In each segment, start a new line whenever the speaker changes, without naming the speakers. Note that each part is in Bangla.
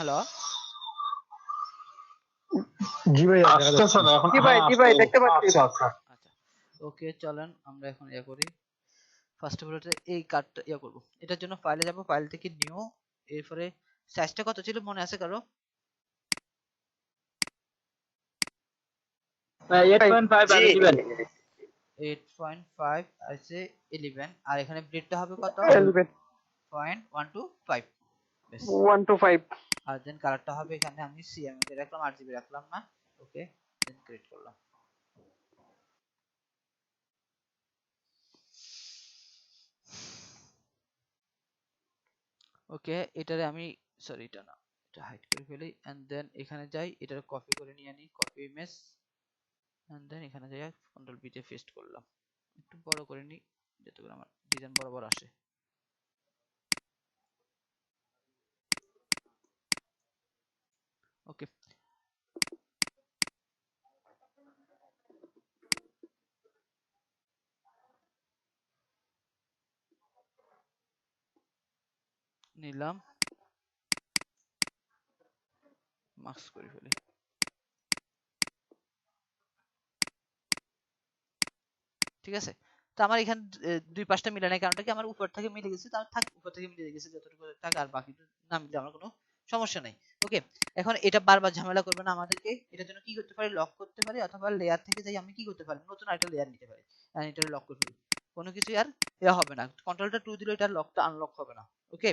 হ্যালো
জি ভাই
আসতেছে না এখন।
জি ভাই দেখতে পাচ্ছি।
আচ্ছা আচ্ছা
আচ্ছা ওকে চলেন আমরা এখন করি ফার্স্ট অফ অল এই কার্ডটা করব এটার জন্য ফাইলে যাব ফাইল থেকে নিউ এরপরে সাইজটা কত ছিল মনে আছে কারো
8.5 আর 11
8.5 আছে 11 আর এখানে ব্রেডটা হবে কত 0.125 বেশ
1 to 5
আর দেন কালারটা হবে এখানে আমি সিএমএ রাখলাম আরজিবি রাখলাম না ওকে দেন ক্রিয়েট করলাম ওকে এটারে আমি সরি এটা না এটা হাইড করে ফেলি এন্ড দেন এখানে যাই এটারে কপি করে নিয়ে আনি কপি ইমেজ এন্ড দেন এখানে যাই কন্ট্রোল পি তে পেস্ট করলাম একটু বড় করে নি যাতে করে আমার ডিজাইন বরাবর আসে ওকে নিলাম মার্কস করে ফেলি ঠিক আছে তো আমার এখানে দুই পাশটা মিলে নাই কারণটা কি আমার উপর থেকে মিলে গেছে তার থাক উপর থেকে মিলে গেছে যতটুকু থাক আর বাকি না মিলে আমার কোনো সমস্যা নাই ওকে এখন এটা বারবার ঝামেলা করবে না আমাদেরকে এটার জন্য কি করতে পারি লক করতে পারি অথবা লেয়ার থেকে যাই আমি কি করতে পারি নতুন একটা লেয়ার নিতে পারি আর এটা লক করে ফেলি কোনো কিছু আর দেওয়া হবে না কন্ট্রোলটা 2 দিলে এটা লকটা আনলক হবে না ওকে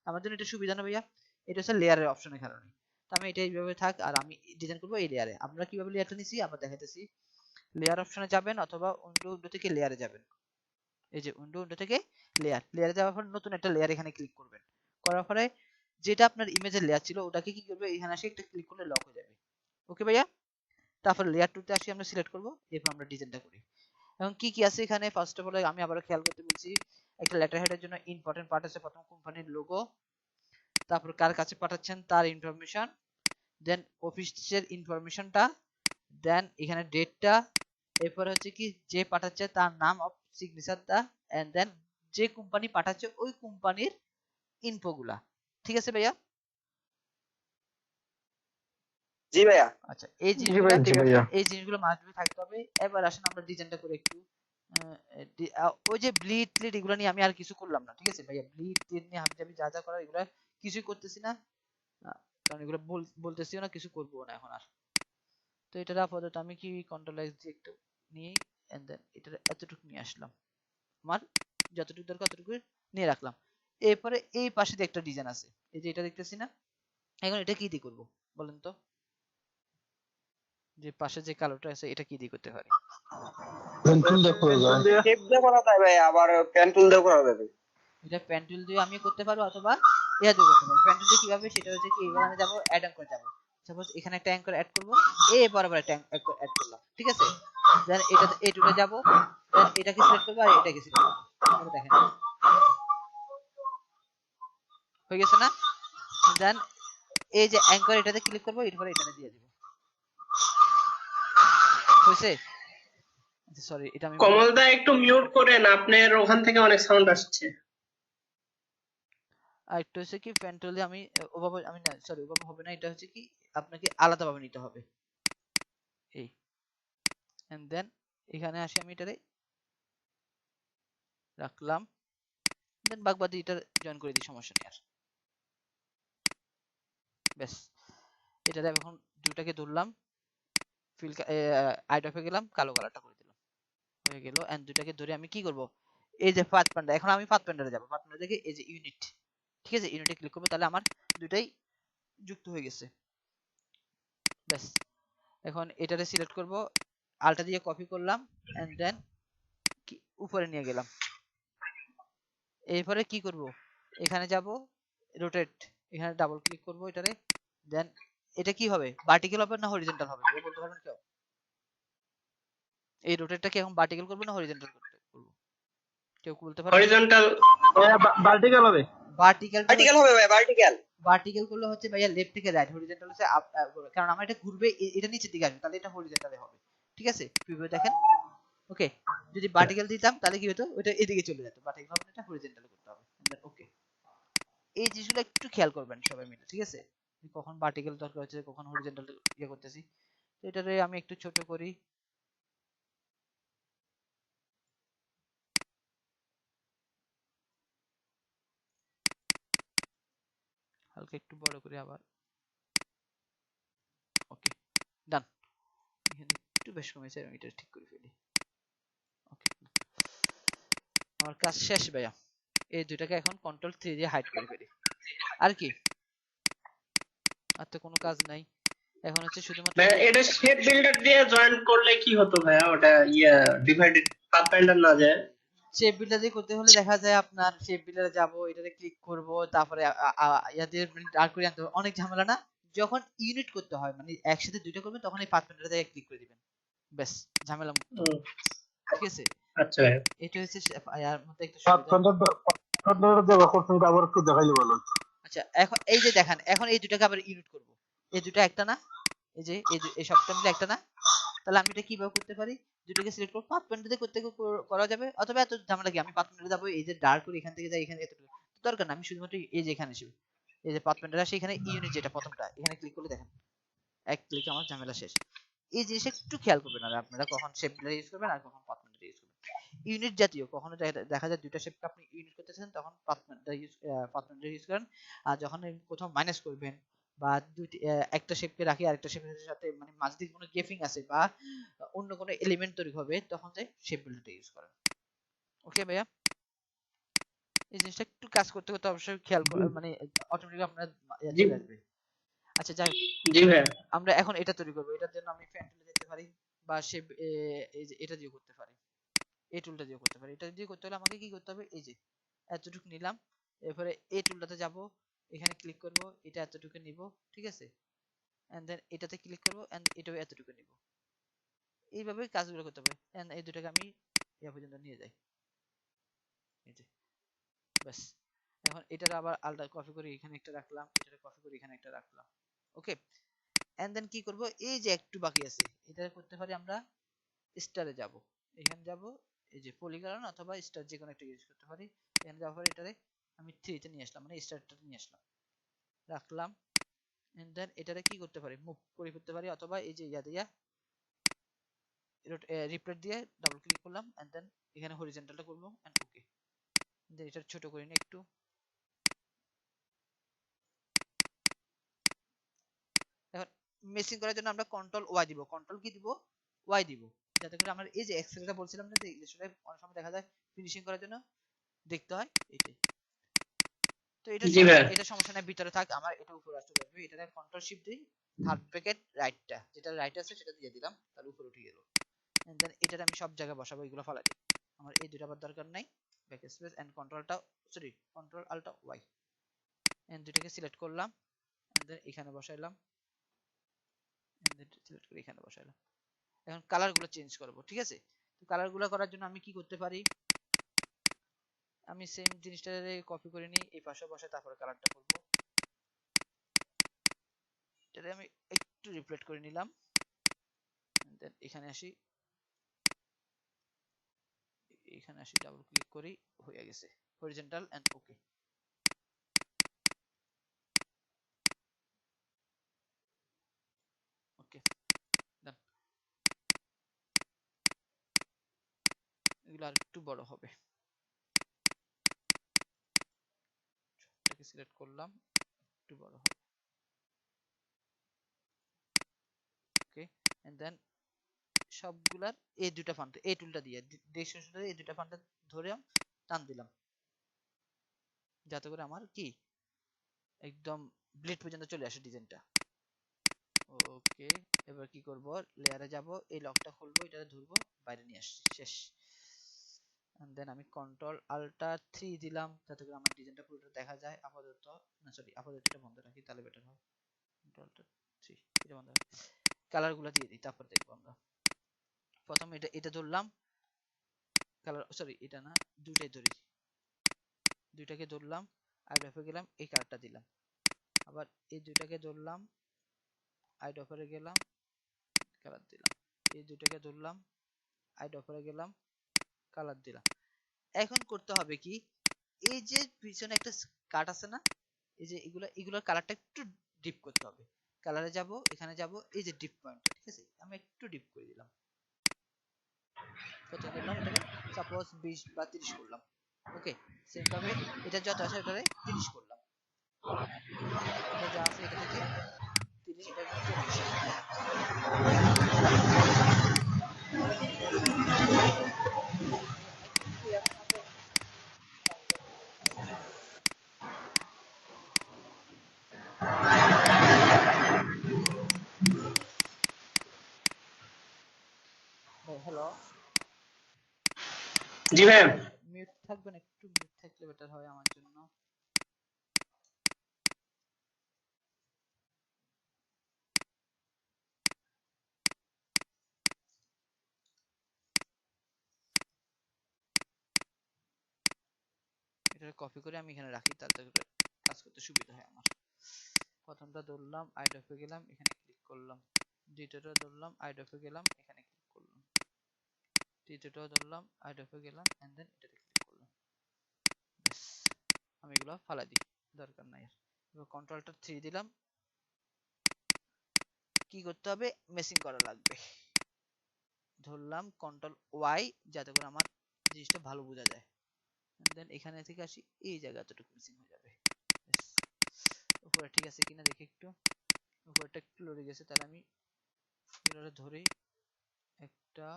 আমার জন্য এটা সুবিধা না ভাইয়া এটা হচ্ছে লেয়ারের অপশনের কারণে তো আমি এটা এইভাবে থাক আর আমি ডিজাইন করব এই লেয়ারে আমরা কিভাবে লেয়ারটা নিছি আবার দেখাইতেছি লেয়ার অপশনে যাবেন অথবা উইন্ডো থেকে লেয়ারে যাবেন এই যে উইন্ডো থেকে লেয়ারে যাওয়ার পর নতুন একটা লেয়ার এখানে ক্লিক করবেন করার পরে যেটা আপনার ইমেজের লেয়ার ছিল ওটাকে কি করবে এখানে এসে একটা ক্লিক করলে লক হয়ে যাবে ওকে ভাইয়া তারপর লেয়ার 2 তে আসি আমরা সিলেক্ট করব এরপর আমরা ডিজাইনটা করি এখন কি কি আছে এখানে ফার্স্ট অফ অল আমি আবারো খেয়াল করতে বলছি একটা লেটার হেডের জন্য ইম্পর্টেন্ট পার্ট আছে প্রথম কোম্পানির লোগো তারপর কার কাছে পাঠাচ্ছেন তার ইনফরমেশন দেন অফিসের ইনফরমেশনটা দেন এখানে ডেটটা এরপর হচ্ছে কি যে পাঠাচ্ছে তার নাম অফ সিগনেচারটা এন্ড দেন যে কোম্পানি পাঠাচ্ছে ওই কোম্পানির ইনফোগুলা ঠিক আছে ভাইয়া
জি ভাইয়া
আচ্ছা এই জিনিসগুলো মাস্ট বি থাকতে হবে এবার আসেন আমরা ডিজাইনটা করে একটু ওই যে ব্লিড ট্লিড এগুলো নিয়ে আমি আর কিছু করলাম না ঠিক আছে ভাইয়া ব্লিড ট্লিড নিয়ে আমি যা যা করার এগুলো কিছুই করতেছি না কারণ এগুলো বলতেছিও না কিছু করবো না এখন আর তো এটা আপাতত আমি কি কন্ট্রোল এক্স দিয়ে একটু নিয়ে এন্ড দেন এটা এতটুকু নিয়ে আসলাম আমার যতটুকু দরকার ততটুকু নিয়ে রাখলাম এরপরে এই পাশে দিয়ে একটা ডিজাইন আছে এই যে এটা দেখতেছি না এখন এটা কি দিয়ে করব বলেন তো যে পাশে যে কালোটা আছে এটা কি দিয়ে করতে পারি
পেন্সিল দিয়ে করে যায়
শেপ দিয়ে করা যায় ভাই আবার পেন টুল দিয়ে করা যাবে
এটা পেন টুল দিয়ে আমি করতে পারবো অথবা ইয়া দিয়ে করতে পারবো পেন টুল দিয়ে কিভাবে সেটা হচ্ছে কি এবার আমি যাব অ্যাড অন করে যাব সাপোজ এখানে একটা অ্যাঙ্কর অ্যাড করব এই বরাবর একটা অ্যাঙ্কর অ্যাড করলাম ঠিক আছে দেন এটা এই টুলে যাব দেন এটাকে সিলেক্ট করব আর এটাকে সিলেক্ট করব তাহলে দেখেন হয়ে গেছে না দেন এই যে অ্যাঙ্কর এটাতে ক্লিক করব এরপর এটাতে দিয়ে দিব হইছে সরি এটা আমি
কমলদা একটু মিউট করেন আপনার ওখান থেকে অনেক সাউন্ড আসছে
আর একটু হচ্ছে কি পেন টুল দিয়ে আমি ওভাবে আমি না সরি ওভাবে হবে না এটা হচ্ছে কি আপনাকে আলাদাভাবে নিতে হবে এই এন্ড দেন এখানে আসি আমি এটারে রাখলাম দেন বাগবাদি এটা জয়েন করে দিই সমস্যা নেই আর ব্যাস এটাতে এখন দুটাকে ধরলাম ফিল আইড অফে গেলাম কালো কালারটা করে দিলাম হয়ে গেল এন্ড দুটাকে ধরে আমি কি করব এই যে পাথ পান্ডা এখন আমি পাথ পান্ডারে যাব পাথ পান্ডা থেকে এই যে ইউনিট ঠিক আছে ইউনিটে ক্লিক করব তাহলে আমার দুটাই যুক্ত হয়ে গেছে ব্যাস এখন এটারে সিলেক্ট করব আলটা দিয়ে কপি করলাম এন্ড দেন উপরে নিয়ে গেলাম এরপরে কি করব এখানে যাব রোটেট এখানে ডাবল ক্লিক করব এটারে দেন এটা কি হবে ভার্টিক্যাল হবে না হরিজন্টাল হবে বলতে পারবেন কেউ এই রোটেটটাকে এখন ভার্টিক্যাল করব না হরিজন্টাল করব কেউ বলতে পারবে
হরিজন্টাল
ভার্টিক্যাল হবে
ভার্টিক্যাল হবে ভাই
ভার্টিক্যাল করলে হচ্ছে ভাইয়া লেফট থেকে রাইট হরিজন্টাল হচ্ছে আপ কারণ আমার এটা ঘুরবে এটা নিচের দিকে আসবে তাহলে এটা হরিজন্টালে হবে ঠিক আছে কিভাবে দেখেন ওকে যদি ভার্টিক্যাল দিতাম তাহলে কি হতো ওটা এদিকে চলে যেত ভার্টিক্যাল হবে এটা হরিজন্টালে করতে হবে ওকে এই জিনিসগুলো একটু খেয়াল করবেন সবাই মিলে ঠিক আছে কখন ভার্টিক্যাল দরকার হচ্ছে, কখন হরিজন্টাল ইয়ে করতেছি। তো এটারে আমি একটু ছোট করি, হালকা একটু বড় করি আবার। ওকে, ডান। এখানে একটু বেশ কমেছে, আমি এটা ঠিক করে ফেলি। ওকে, আমার কাজ শেষ ভাইয়া। এই দুইটাকে এখন কন্ট্রোল 3 দিয়ে হাইড করে ফেলি। আর কি, আর তো কোনো কাজ নাই। এখন হচ্ছে শুধুমাত্র
ভাইয়া এটা শেপ বিল্ডার দিয়ে জয়েন করলে কি হতো ভাইয়া? ওটা ডিভাইডেড পাথফাইন্ডার না যায়?
শেপ বিল্ডার দিয়ে করতে হলে দেখা যায় আপনার শেপ বিল্ডারে যাব, এটাতে ক্লিক করব, তারপরে ইয়া দিয়ে ডার্ক করে আনতে হবে, অনেক ঝামেলা না? যখন ইউনিট করতে হয়, মানে একসাথে দুইটা করবেন, তখন এই পাথফাইন্ডার দিয়ে ক্লিক করে দিবেন, ব্যাস, ঝামেলা মুক্ত। ঠিক আছে,
আচ্ছা ভাইয়া।
এটা হচ্ছে এর মধ্যে একটা
সাত
সুবিধা।
ঘন্টা দেওয়া করছেন, এটা আবার একটু দেখাইলে ভালো হতো।
আচ্ছা, এখন এই যে দেখেন, এখন এই দুটাকে আবার ইউনিট করব, এই দুটো একটা না, এই যে এই সবটা মিলে একটা না? তাহলে আমি এটা কিভাবে করতে পারি? দুটোকে সিলেক্ট করব, পাথ পয়েন্ট দিয়ে করতে করা যাবে, অথবা এত ঝামেলা কি, আমি পাথ পয়েন্টে যাব, এই যে ডার্ক করে এখান থেকে যাই, এখানে এতটুকু দরকার না, আমি শুধুমাত্র এই যে এখানে আসি, এই যে পাথ পয়েন্টে আসি, এখানে ইউনিট যেটা প্রথমটা, এখানে ক্লিক করলে দেখেন এক ক্লিকে আমার ঝামেলা শেষ। এই জিনিসটা একটু খেয়াল করবেন আর আপনারা, কখন শেপ বিল্ডার ইউজ করবেন আর কখন পাথ পয়েন্টার ইউজ করবেন। ইউনিট জাতীয় কখনো দেখা যায় দুইটা শেপকে আপনি ইউনিট করতেছেন, তখন পাথ পয়েন্টার ইউজ করেন। আর যখন কোথাও মাইনাস করবেন, বা একটা শেপকে রাখি আরেকটা শেপের সাথে, মানে মাঝে দিয়ে কোনো গেপিং আছে বা অন্য কোনো এলিমেন্ট তৈরি হবে, তখন যে শেপ বিল্ডারটা ইউজ করেন। ওকে ভাইয়া, এই জিনিসটা একটু কাজ করতে করতে অবশ্যই খেয়াল মানে অটোমেটিক আপনার
জি
চলে আসবে। আচ্ছা যাই হোক,
জি ভাইয়া।
আমরা এখন এটা তৈরি করবো, এটার জন্য আমি ফ্যান টুলে যেতে পারি, বা শেপ এই যে এটা দিয়ে করতে পারি, এই টুলটা দিয়ে করতে পারি। এটা দিয়ে করতে হলে আমাকে কি করতে হবে, এই যে এতটুকু নিলাম, এরপরে এই টুলটাতে যাব, এখানে ক্লিক করব, এটা এতটুকু নিব, ঠিক আছে, এন্ড দেন এটাতে ক্লিক করব, এন্ড এটাও এতটুকু নিব। এইভাবে কাজগুলো করতে হবে, এন্ড এই দুটাকে আমি ইয়া পর্যন্ত নিয়ে যাই, এই যে, ব্যাস। এখন এটার আবার আলাদা কপি করে এখানে একটা রাখলাম, এটারে কপি করে এখানে একটা রাখলাম। ওকে, এন্ড দেন কি করব, এই যে একটু বাকি আছে, এটা করতে পারি আমরা স্টারে যাব, এখানে যাব, এই যে পলিগন অথবা স্টার যে কোনো একটা ইউজ করতে পারি। এখানে যাওয়ার পরে এটারে আমি 3 তে নিয়ে আসলাম, মানে স্টারটা নিয়ে আসলাম, রাখলাম, এন্ড দেন এটারে কি করতে পারি, মুভ করে করতে পারি, অথবা এই যে ইয়া দিয়া রিপ্লেট দিয়ে ডাবল ক্লিক করলাম, এন্ড দেন এখানে হরিজন্টালটা করব, এন্ড ওকে, দেন এটা ছোট করে নিই একটু। এখন মেসিং করার জন্য আমরা কন্ট্রোল ওয়াই দিব, কন্ট্রোল কি দিব, ওয়াই দিব, যাতে করে আমরা এই যে এক্সেলটা বলছিলাম না যে ইলিস্ট্রেটরে অনেক সময় দেখা যায় ফিনিশিং করার জন্য দেখতে হয়, এটাই। তো এটা
জি ভাইয়া।
এটা সমস্যা নাই, ভিতরে থাক, আমার এটা উপরে আসতে পারবে, এটা কন্ট্রোল শিফট দিই, থার্ড ব্র্যাকেট রাইটটা, যেটা রাইট আছে সেটা দিয়ে দিলাম, তার উপরে উঠে গেল। এন্ড দেন এটাতে আমি সব জায়গায় বসাবো, এগুলো ফালাই দিই, আমার এই দুটো আবার দরকার নাই। ব্যাক স্পেস এন্ড কন্ট্রোলটা, sorry control ultra Y, and দুটাকে সিলেক্ট করলাম, এন্ড দেন এখানে বসাইলাম, এন্ড দেন সিলেক্ট করে এখানে বসাইলাম। এখন কালার গুলো চেঞ্জ করব, ঠিক আছে? তো কালার গুলো করার জন্য আমি কি করতে পারি, আমি সেম জিনিসটারে কপি করে নিই, এই পাশে বসে তারপরে কালারটা করব। এটারে আমি একটু রিপ্লেট করে নিলাম, দেন এখানে আসি, এখানে আসি, ডাবল ক্লিক করি, হয়ে গেছে হরিজন্টাল, এন্ড ওকে। ওকে, ডান। এগুলো আর একটু বড় হবে, এটাকে সিলেক্ট করলাম, একটু বড় হবে। ওকে, এন্ড দেন সবগুলার এই দুটা ফান্ট, এই টুলটা দিয়ে ডিরেকশন এই দুটা ফান্ট ধরে টান দিলাম, যাতে করে আমার কি একদম ব্লেড পর্যন্ত চলে আসে ডিজাইনটা। ওকে, এবার কি করব, লেয়ারে যাব, এই লকটা খুলবো, এটা ধরবো, বাইরে নিয়ে আসছি, শেষ। এন্ড দেন আমি কন্ট্রোল আল্টা 3 দিলাম, যাতে করে আমার ডিজাইনটা পুরোটা দেখা যায়। আপাতত না, সরি, আপাতত এটা বন্ধ রাখি, তাহলে বেটার হয়। কন্ট্রোল আল্টা 3, এটা বন্ধ রাখি, কালার গুলো দিয়ে দিই, তারপর দেখবো আমরা। প্রথমে এটা ধরলাম, কালার, সরি এটা না, দুইটাই ধরি, দুইটাকে ধরলাম, আইড অফে গেলাম, এই কালারটা দিলাম, আবার এই দুইটাকে ধরলাম, আইড অফে গেলাম, কালার দিলাম, এই দুইটাকে ধরলাম, আইড অফে গেলাম, কালার দিলাম। এখন করতে হবে কি, এই যে পিছনে একটা কাট আছে না, এই যে এগুলোর কালারটা একটু ডিপ করতে হবে। কালারে যাব, এখানে যাব, এই যে ডিপ পয়েন্ট, ঠিক আছে, আমি একটু ডিপ করে দিলাম। কত করলাম এটাকে, সাপোজ 20 বা 30 করলাম। ওকে, সেম ভাবে এটা যত আছে এটারে 30 করলাম। এটা যা আছে এটা থেকে 30, এটা 40। একটু এখন হবে ভাই। হ্যালো,
জি ভাইয়া।
মিউট থাকবেন, একটু মিউট থাকলে বেটার হয় আমার জন্য। এটা কপি করে আমি এখানে রাখি, তাতে করে কাজ করতে সুবিধা হয় আমার। প্রথমটা ধরলাম, আইডফে গেলাম, এখানে ক্লিক করলাম। দ্বিতীয়টা ধরলাম, আইডফে গেলাম, এখানে ক্লিক করলাম। তৃতীয়টাও ধরলাম, আইডফে গেলাম, এন্ড দেন এটাতে ক্লিক করলাম। ব্যাস, আমি এগুলো ফালাই দিই, দরকার নাই আর। এবার কন্ট্রোলটা 3 দিলাম। কি করতে হবে, মেসিং করা লাগবে। ধরলাম কন্ট্রোল ওয়াই, যাতে করে আমার জিনিসটা ভালো বোঝা যায়। দেন এখানে থেকে আসি, এই জায়গাটাটুকু মিসিং হয়ে যাবে। উপরে ঠিক আছে কিনা দেখি একটু। উপরটা একটু লড়ে গেছে, তাহলে আমি এগুলো ধরে একটা,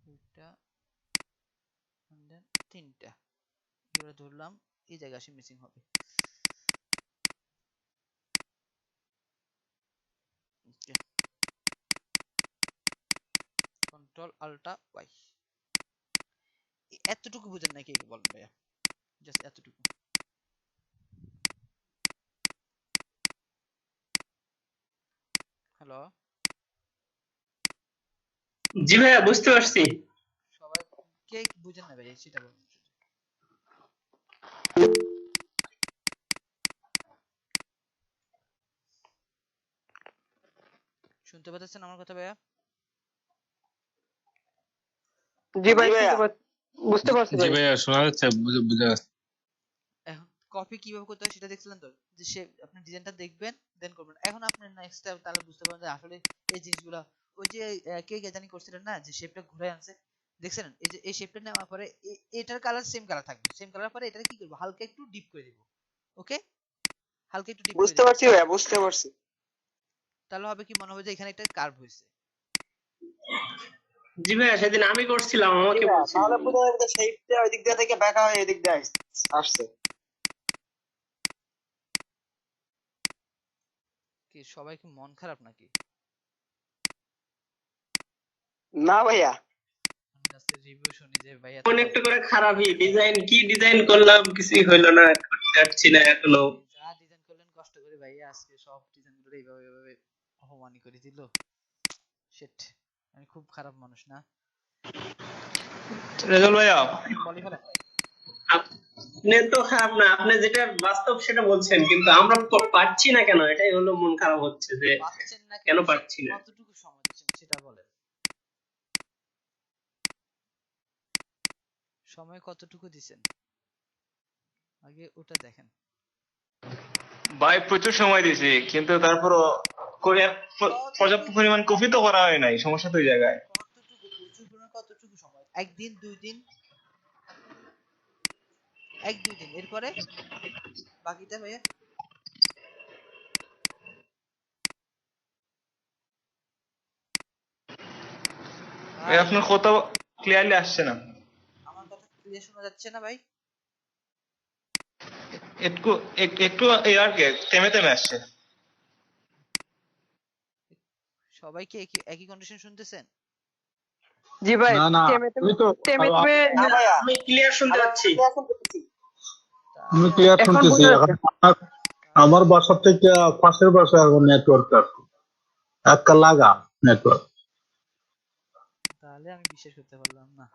দুইটা, দেন তিনটা, এগুলো ধরলাম, এই জায়গায় আসি মিসিং হবে। Control ultra Y. এতটুকু বুঝেন নাকি বলেন ভাইয়া, জাস্ট এতটুকু। হ্যালো,
জি ভাইয়া, বুঝতে পারছি।
সবাই কে বুঝেন না ভাই সেটা বলুন। শুনতে পাচ্ছেন আমার কথা ভাইয়া?
জি ভাই,
জি ভাইয়া।
বুঝতে পারছি
জি
ভাই।
ভাইয়া শোনা যাচ্ছে, বুঝা যাচ্ছে।
এখন কপি কিভাবে করতে হয় সেটা দেখছিলেন তো, যে সে আপনি ডিজাইনটা দেখবেন, দেন করবেন। এখন আপনি নেক্সট স্টেপ তাহলে বুঝতে পারবেন যে আসলে এই জিনিসগুলো, ওই যে কে জানি করছিলেন না, যে শেপটা ঘুরে আনছে, দেখছেন? এই যে এই শেপটা নেওয়ার পরে এটার কালার সেম কালার থাকবে, সেম কালার পরে এটাকে কি করব, হালকা একটু ডিপ করে দিব। ওকে, হালকা একটু ডিপ করে
বুঝতে
দিব,
পারছি ভাইয়া, বুঝতে পারছি।
তাহলে হবে কি, মনে হবে যে এখানে একটা কার্ভ হয়েছে।
জি ভাইয়া, সেদিন আমি করছিলাম,
জি
আমাকে
ভাইয়া,
বলছিল।
তাহলে বোঝা যাবে যে শেপটা ওই দিক দিয়ে থেকে বাঁকা হয়ে এদিক দিয়ে আসছে।
কি সবাই কি মন খারাপ নাকি?
না ভাইয়া।
জাস্ট রিভিউ শুনি যে ভাইয়া
মন একটু করে খারাপই, ডিজাইন কি ডিজাইন করলাম, কিছুই হইলো না, করতে পারছি না এখনো।
যা ডিজাইন করলেন কষ্ট করে ভাইয়া, আজকে সব ডিজাইন গুলো এইভাবে এইভাবে অপমানি করে দিল। শিট, আমি খুব খারাপ মানুষ না?
রেজাল ভাইয়া,
বলি ফেলেন ভাই।
আপনি তো খারাপ না, আপনি যেটা বাস্তব সেটা বলছেন, কিন্তু আমরা পারছি না কেন, এটাই হলো মন খারাপ হচ্ছে যে
পাচ্ছেন না
কেন
কেন,
পারছি না।
কতটুকু সময় দিচ্ছেন সেটা বলেন। সময় কতটুকু দিছেন আগে ওটা দেখেন।
ভাই প্রচুর সময় দিছি, কিন্তু তারপরও কোরিয়ার পর্যাপ্ত পরিমাণ কপি তো করা হয় নাই, সমস্যা তো ওই জায়গায়।
কতটুকু প্রচুর পরিমাণ, কতটুকু সময়, একদিন, 2 দিন, 1-2 দিন, এরপরে বাকিটা ভাইয়া?
ভাই
ভাই,
আপনার কথা ক্লিয়ারলি আসছে না।
আমার কথা ক্লিয়ার শোনা যাচ্ছে না ভাই?
একটু একটু এই আর কি থেমে থেমে আসছে।
সবাই কি একই একই কন্ডিশন শুনতেছেন?
জি ভাই,
না না,
থেমে থেমে
আমি তো
থেমে থেমে। না ভাইয়া,
আমি ক্লিয়ার শুনতে পাচ্ছি।
আমি এখন পেয়েছি।
আমি
তাহলে
ক্লিয়ার
এখন
শুনতেছি।
বোঝা
এখন
যাচ্ছে।
আমার বাসা থেকে পাশের বাসায় নেটওয়ার্ক আছে, একটা লাগা নেটওয়ার্ক।
তাহলে আমি বিশ্বাস করতে পারলাম না,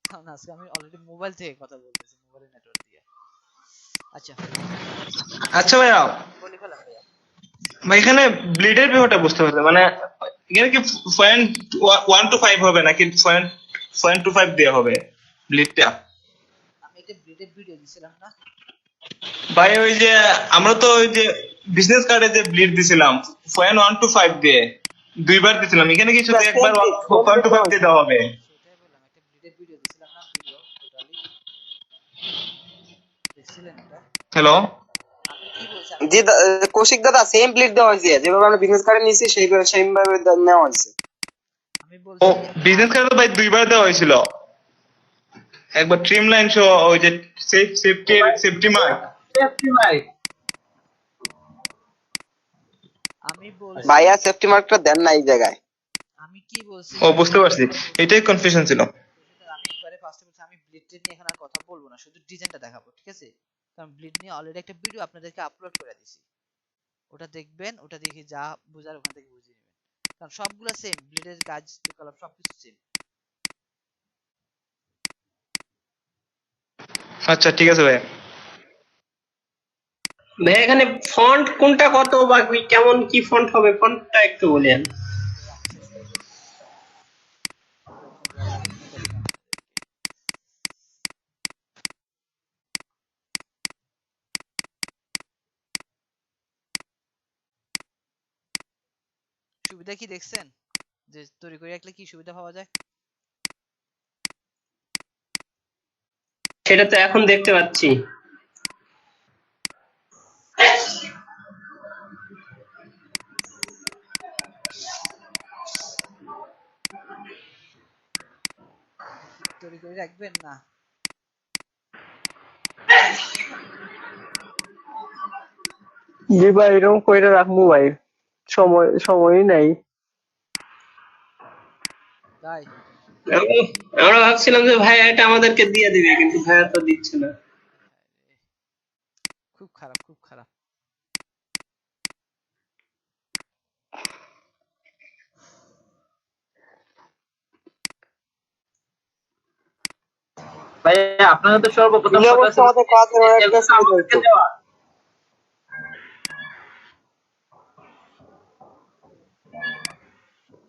কারণ আজকে আমি অলরেডি মোবাইল থেকে কথা বলতেছি, মোবাইলের নেটওয়ার্ক দিয়ে। আচ্ছা,
আচ্ছা ভাইয়া,
বলি ফেলেন ভাইয়া।
ভাই এখানে ব্লিডের ব্যাপারটা বুঝতে পারছি, মানে এখানে কি 0.1 to 5 হবে নাকি 0.25 দেওয়া হবে ব্লিডটা?
আমি একটা ব্রিডের ভিডিও দিছিলাম না?
ভাই ওই যে আমরা তো ওই যে বিজনেস কার্ডে যে ব্লিড দিছিলাম পয়েন্ট 1 to 5 দিয়ে দুইবার দিছিলাম, এখানে কি শুধু একবার
সেম ব্লিড
1 to 5 দিয়ে দেওয়া হবে?
সেটাই বললাম, একটা ব্লিডের ভিডিও দিছিলাম না, ভিডিও টোটালি দেখছিলেন ওটা?
হ্যালো,
আমি কি বলছি, আমি
জি কৌশিক দাদা, সেম প্লেট দেওয়া হয়েছে, যেভাবে আমরা বিজনেস কার্ডে নিয়েছি সেইভাবে সেম ভাবে নেওয়া হয়েছে।
আমি
ও
বলছি
বিজনেস কার্ডে তো ভাই দুইবার দেওয়া হয়েছিল, একবার ট্রিম লাইন সহ ওই যে সেফটি মার্ক।
আমি বলছি
ভাইয়া সেফটি মার্কটা দেন না এই জায়গায়।
আমি কি বলছি
ও বুঝতে পারছি, এটাই কনফিউশন ছিল।
আমি একবারে ফার্স্টে বলছি আমি ব্লিড নিয়ে এখন আর কথা বলবো না, শুধু ডিজাইনটা দেখাবো, ঠিক আছে? কারণ ব্লিড নিয়ে অলরেডি একটা ভিডিও আপনাদেরকে আপলোড করে দিছি, ওটা দেখবেন, ওটা দেখে যা বুঝার ওখান থেকে বুঝে নেবেন, কারণ সবগুলো সেম, ব্লিডের কাজ কলম সবকিছু সেম।
আচ্ছা ঠিক আছে ভাই।
ভাই এখানে ফন্ট কোনটা কত বা কেমন কি ফন্ট হবে, ফন্টটা একটু বলেন।
আমি শেষ করে দিচ্ছি, যখন যা লাগে দেখাচ্ছি আপনাদেরকে। সুবিধা কি দেখছেন, যে তৈরি করে রাখলে কি সুবিধা পাওয়া যায়?
সেটা তো এখন দেখতে পাচ্ছি।
এটা কি তৈরি করে রাখবেন না?
জি ভাই, এরকম কইরা রাখবো ভাই, সময়ই নাই।
তাই
আমরা ভাবছিলাম যে ভাই এটা আমাদেরকে দিয়ে দিবে, কিন্তু ভাইয়া তো দিচ্ছে না।
খুব খারাপ, খুব খারাপ।
ভাই আপনাদের তো সর্বপ্রথম
দিলে
কথা
অবশ্য
ছিল
আমাদের কাজের
এগুলো
অনেকটা
তো
সুবিধা
আমাদেরকে
হতো।
দেওয়া।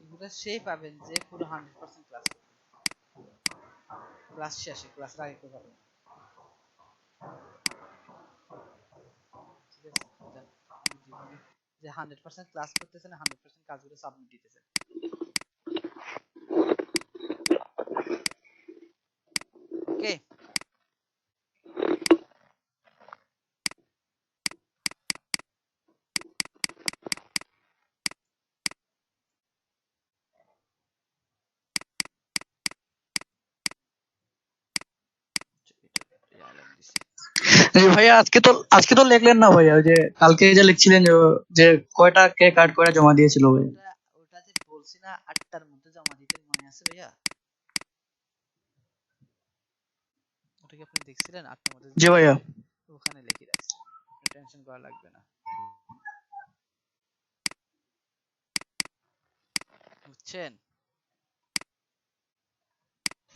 এগুলো সেই পাবেন যে পুরো 100% ক্লাস করবে, ক্লাস শেষে, ক্লাসের আগে কেউ পাবেন না, ঠিক আছে? এটা আমি জীবনে যে 100% ক্লাস করতেছেন, 100% কাজগুলো সাবমিট দিতেছেন। ওকে, এটা আইলাম দিছি।
জি ভাইয়া, আজকে তো লিখলেন না ভাইয়া, ওই যে কালকে যে লিখছিলেন যে কয়টা কে কার্ড করে জমা দিয়েছিল ভাই।
ওটা ওটা যে বলছি না 8টার মধ্যে জমা দিতে, মনে আছে ভাইয়া? ওটা কি আপনি দেখছিলেন 8টার মধ্যে
জি
জমা
ভাইয়া।
দিতে? ওখানে লিখে রাখছি, টেনশন করা লাগবে না, বুঝছেন?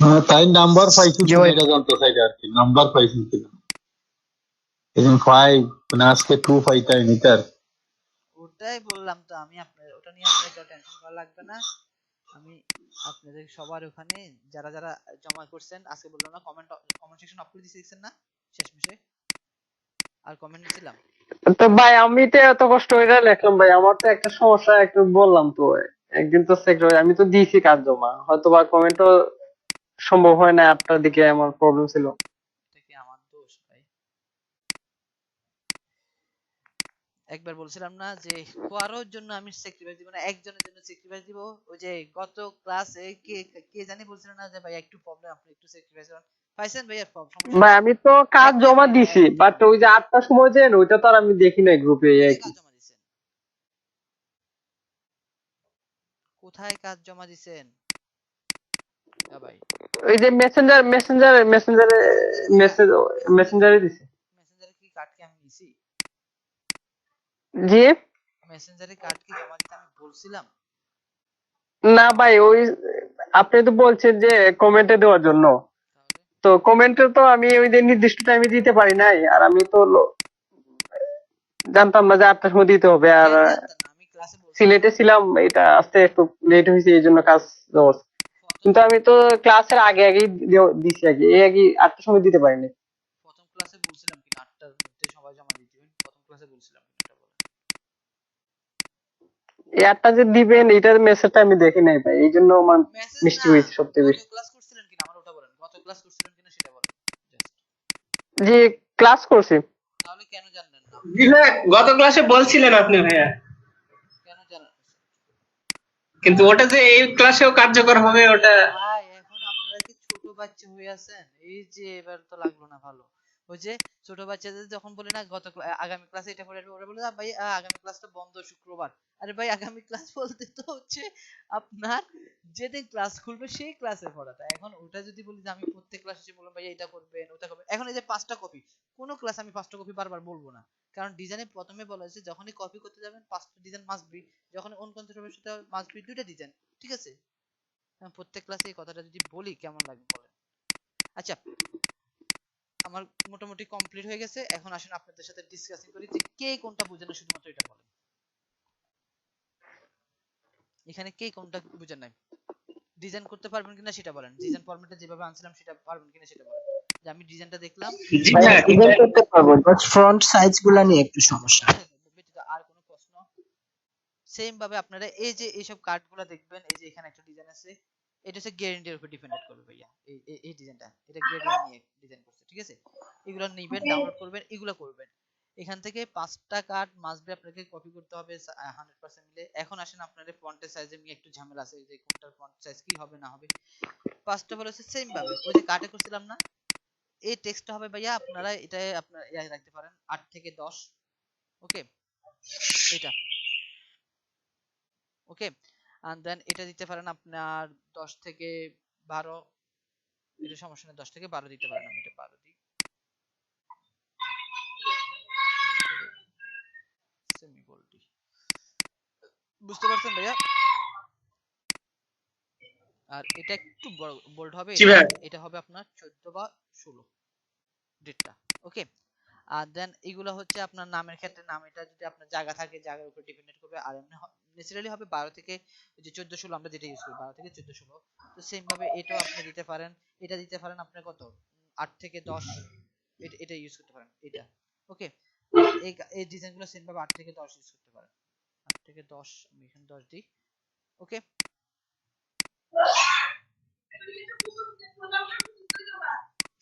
হ্যাঁ, তাই নাম্বার পাইছি
জি
কিনা
ভাই।
এটা জানতে চাই আর কি, নাম্বার পাইছি কিনা। এখন 5 মানে আজকে 2 পাইতাই নিতে আর কি।
ওটাই বললাম তো আমি, আপনার ওটা নিয়ে আপনার কেউ টেনশন করা লাগবে না। আমি আপনাদের সবার ওখানে যারা যারা জমা করছেন, আজকে বললাম না, কমেন্ট সেকশন অফ করে দিয়েছেন না শেষমেশে, আর কমেন্ট দিছিলাম।
তো ভাই আমি তো এত কষ্ট করে লিখলাম ভাই, আমার তো একটা সমস্যা একটু বললাম তো, একদিন তো আমি তো দিয়েছি কাজ জমা, হয়তো বা কমেন্টও সম্ভব হয় না, 8টার দিকে আমার প্রবলেম ছিল।
এটা কি আমার দোষ ভাই? একবার বলছিলাম না যে কারোর জন্য আমি স্যাক্রিফাইস দিব না, একজনের জন্য স্যাক্রিফাইস দিব। ওই যে গত ক্লাসে কে কে জানি বলছিল না যে ভাই একটু প্রবলেম, আপনি একটু স্যাক্রিফাইস করেন, পাইছেন ভাইয়া, সমস্যা
ভাই
নাই।
আমি তো কাজ
একজন
জমা
না,
দিছি, বাট ওই যে 8টার সময় যে ওইটা তো আর আমি দেখি নাই গ্রুপে, এই আর
কোথায়
কি।
কাজ জমা দিছেন? কোথায় কাজ জমা দিছেন ভাই?
ওই যে মেসেঞ্জারে মেসেঞ্জারে দিছি।
মেসেঞ্জারে কি কার্ড কি আমি নিছি?
জি
মেসেঞ্জারে কার্ড কি জমা দিতে আমি বলছিলাম?
না ভাই, ওই আপনি তো বলছেন যে কমেন্টে দেওয়ার জন্য,
তাহলে
তো কমেন্টে তো আমি ওই যে নির্দিষ্ট টাইমে দিতে পারি নাই, আর আমি তো জানতাম না যে 8টার সময় দিতে হবে, আর
কেন জানতেন না? আমি ক্লাসে বলছিলাম
সিলেটে ছিলাম, এটা আসতে একটু লেট হয়েছে, এই জন্য কাজ দেওয়া হচ্ছে।
প্রথম
কিন্তু আমি তো ক্লাসের আগে আগেই দিছি, আগে এই আগে 8টার সময় দিতে পারিনি।
প্রথম ক্লাসে বলছিলাম কি 8টার মধ্যে বলছিলাম কিনা এটা বলেন।
এই অ্যাডটা যে দিবেন এটার মেসেজটা আমি দেখি নাই ভাই, এই জন্য আমার
মেসেজ
মিষ্টি
না,
হয়েছে সবচেয়ে
গত
বেশি।
ক্লাস করছিলেন কিনা আমার ওটা বলেন, গত ক্লাস করছিলেন কিনা সেটা বলেন জাস্ট।
জি ক্লাস করছি।
তাহলে কেন জানলেন না?
জি ভাইয়া, গত ক্লাসে বলছিলেন আপনি ভাইয়া,
কেন জানেন?
কিন্তু ওটা যে এই ক্লাসেও কার্যকর হবে ওটা।
ভাই এখন আপনারা কি ছোট বাচ্চা হয়ে আছেন? এই যে এবার তো লাগলো না ভালো। ওই যে ছোট বাচ্চাদের যখন বলি না আগামী ক্লাসে এটা পড়ে আসবে, ওরা বলে ভাই আগামী ক্লাস তো বন্ধ শুক্রবার। আরে ভাই আগামী ক্লাস বলতে তো হচ্ছে আপনার যেদিন ক্লাস খুলবে সেই ক্লাসে পড়াটা। এখন ওটা যদি বলি যে আমি প্রত্যেক ক্লাসে এসে বললাম ভাই এটা করবেন ওটা করবেন, এখন এই যে 5টা কপি, কোনো ক্লাস আমি 5টা কপি বারবার বলবো না, কারণ ডিজাইনে প্রথমে বলা হয়েছে যখনই কপি করতে যাবেন 5টা ডিজাইন মাস্ট বি, যখন অন কন্ট্রোল হবে সেটা মাস্ট বি 2টা ডিজাইন, ঠিক আছে? প্রত্যেক ক্লাসে এই কথাটা যদি বলি কেমন লাগবে বলেন? আচ্ছা, আমার মোটামুটি কমপ্লিট হয়ে গেছে, এখন আসুন আপনাদের সাথে ডিসকাসিং করি যে কে কোনটা বুঝেন না, শুধুমাত্র এটা বলেন। এখানে কে কোনটা বুঝেন নাই? ডিজাইন করতে পারবেন কিনা সেটা বলেন, ডিজাইন ফরম্যাটে যেভাবে আনছিলাম সেটা পারবেন কিনা সেটা বলেন, যে আমি ডিজাইনটা দেখলাম।
জি
ভাইয়া
ভাইয়া,
ডিজাইন করতে পারবো, বাট ফ্রন্ট সাইজ গুলা নিয়ে একটু সমস্যা।
ব্যতীত আর কোনো প্রশ্ন? সেম ভাবে আপনারা এই যে এইসব কার্ডগুলো দেখবেন, এই যে এখানে একটা ডিজাইন আছে, এটা হচ্ছে গ্রেডিয়েন্টের উপর ডিপেন্ডেন্ট করবে ভাইয়া। এই ডিজাইনটা এটা গ্রেডিয়েন্ট নিয়ে ডিজাইন করছে, ঠিক আছে? এগুলো নেবেন, ডাউনলোড করবেন, এগুলো করবেন। এখান থেকে 5টা কার্ড মাস্ট বি আপনাকে কপি করতে হবে 100% মিলে। এখন আসেন আপনাদের ফন্টের সাইজে নিয়ে একটু ঝামেলা আছে, যে কোনটার ফন্ট সাইজ কি হবে না হবে। ফার্স্ট অফ অল হচ্ছে সেম ভাবে ওই যে কার্ডে করছিলাম না, এই টেক্সটটা হবে ভাইয়া আপনারা এটা আপনারা রাখতে পারেন 8 থেকে 10, ওকে? এটা ওকে, এন্ড দেন এটা দিতে পারেন আপনার 10 থেকে 12, এটা সমস্যা নেই, 10 থেকে 12 দিতে পারেন, আমি এটা 12 দিই। সেমি বোল্ড, বুঝতে পারছেন ভাইয়া? আর এটা একটু বড় বোল্ড হবে,
জি ভাইয়া।
এটা হবে আপনার 14 বা 16 ডেটটা, ওকে? আর দেন এগুলো হচ্ছে আপনার নামের ক্ষেত্রে, নাম এটা যদি আপনার জায়গা থাকে জায়গার উপর ডিপেন্ড করবে, আর এমনি ন্যাচারালি হবে 12 থেকে ওই যে 14 16 আমরা যেটা ইউজ করি 12 থেকে 14 16। তো সেম ভাবে এটাও আপনি দিতে পারেন, এটা দিতে পারেন আপনার কত 8 থেকে 10, এটা ইউজ করতে পারেন এটা, ওকে? এই ডিজাইনগুলো সেম ভাবে 8 থেকে 10 ইউজ করতে পারেন, 8 থেকে 10 আমি এখানে 10 দিই, ওকে?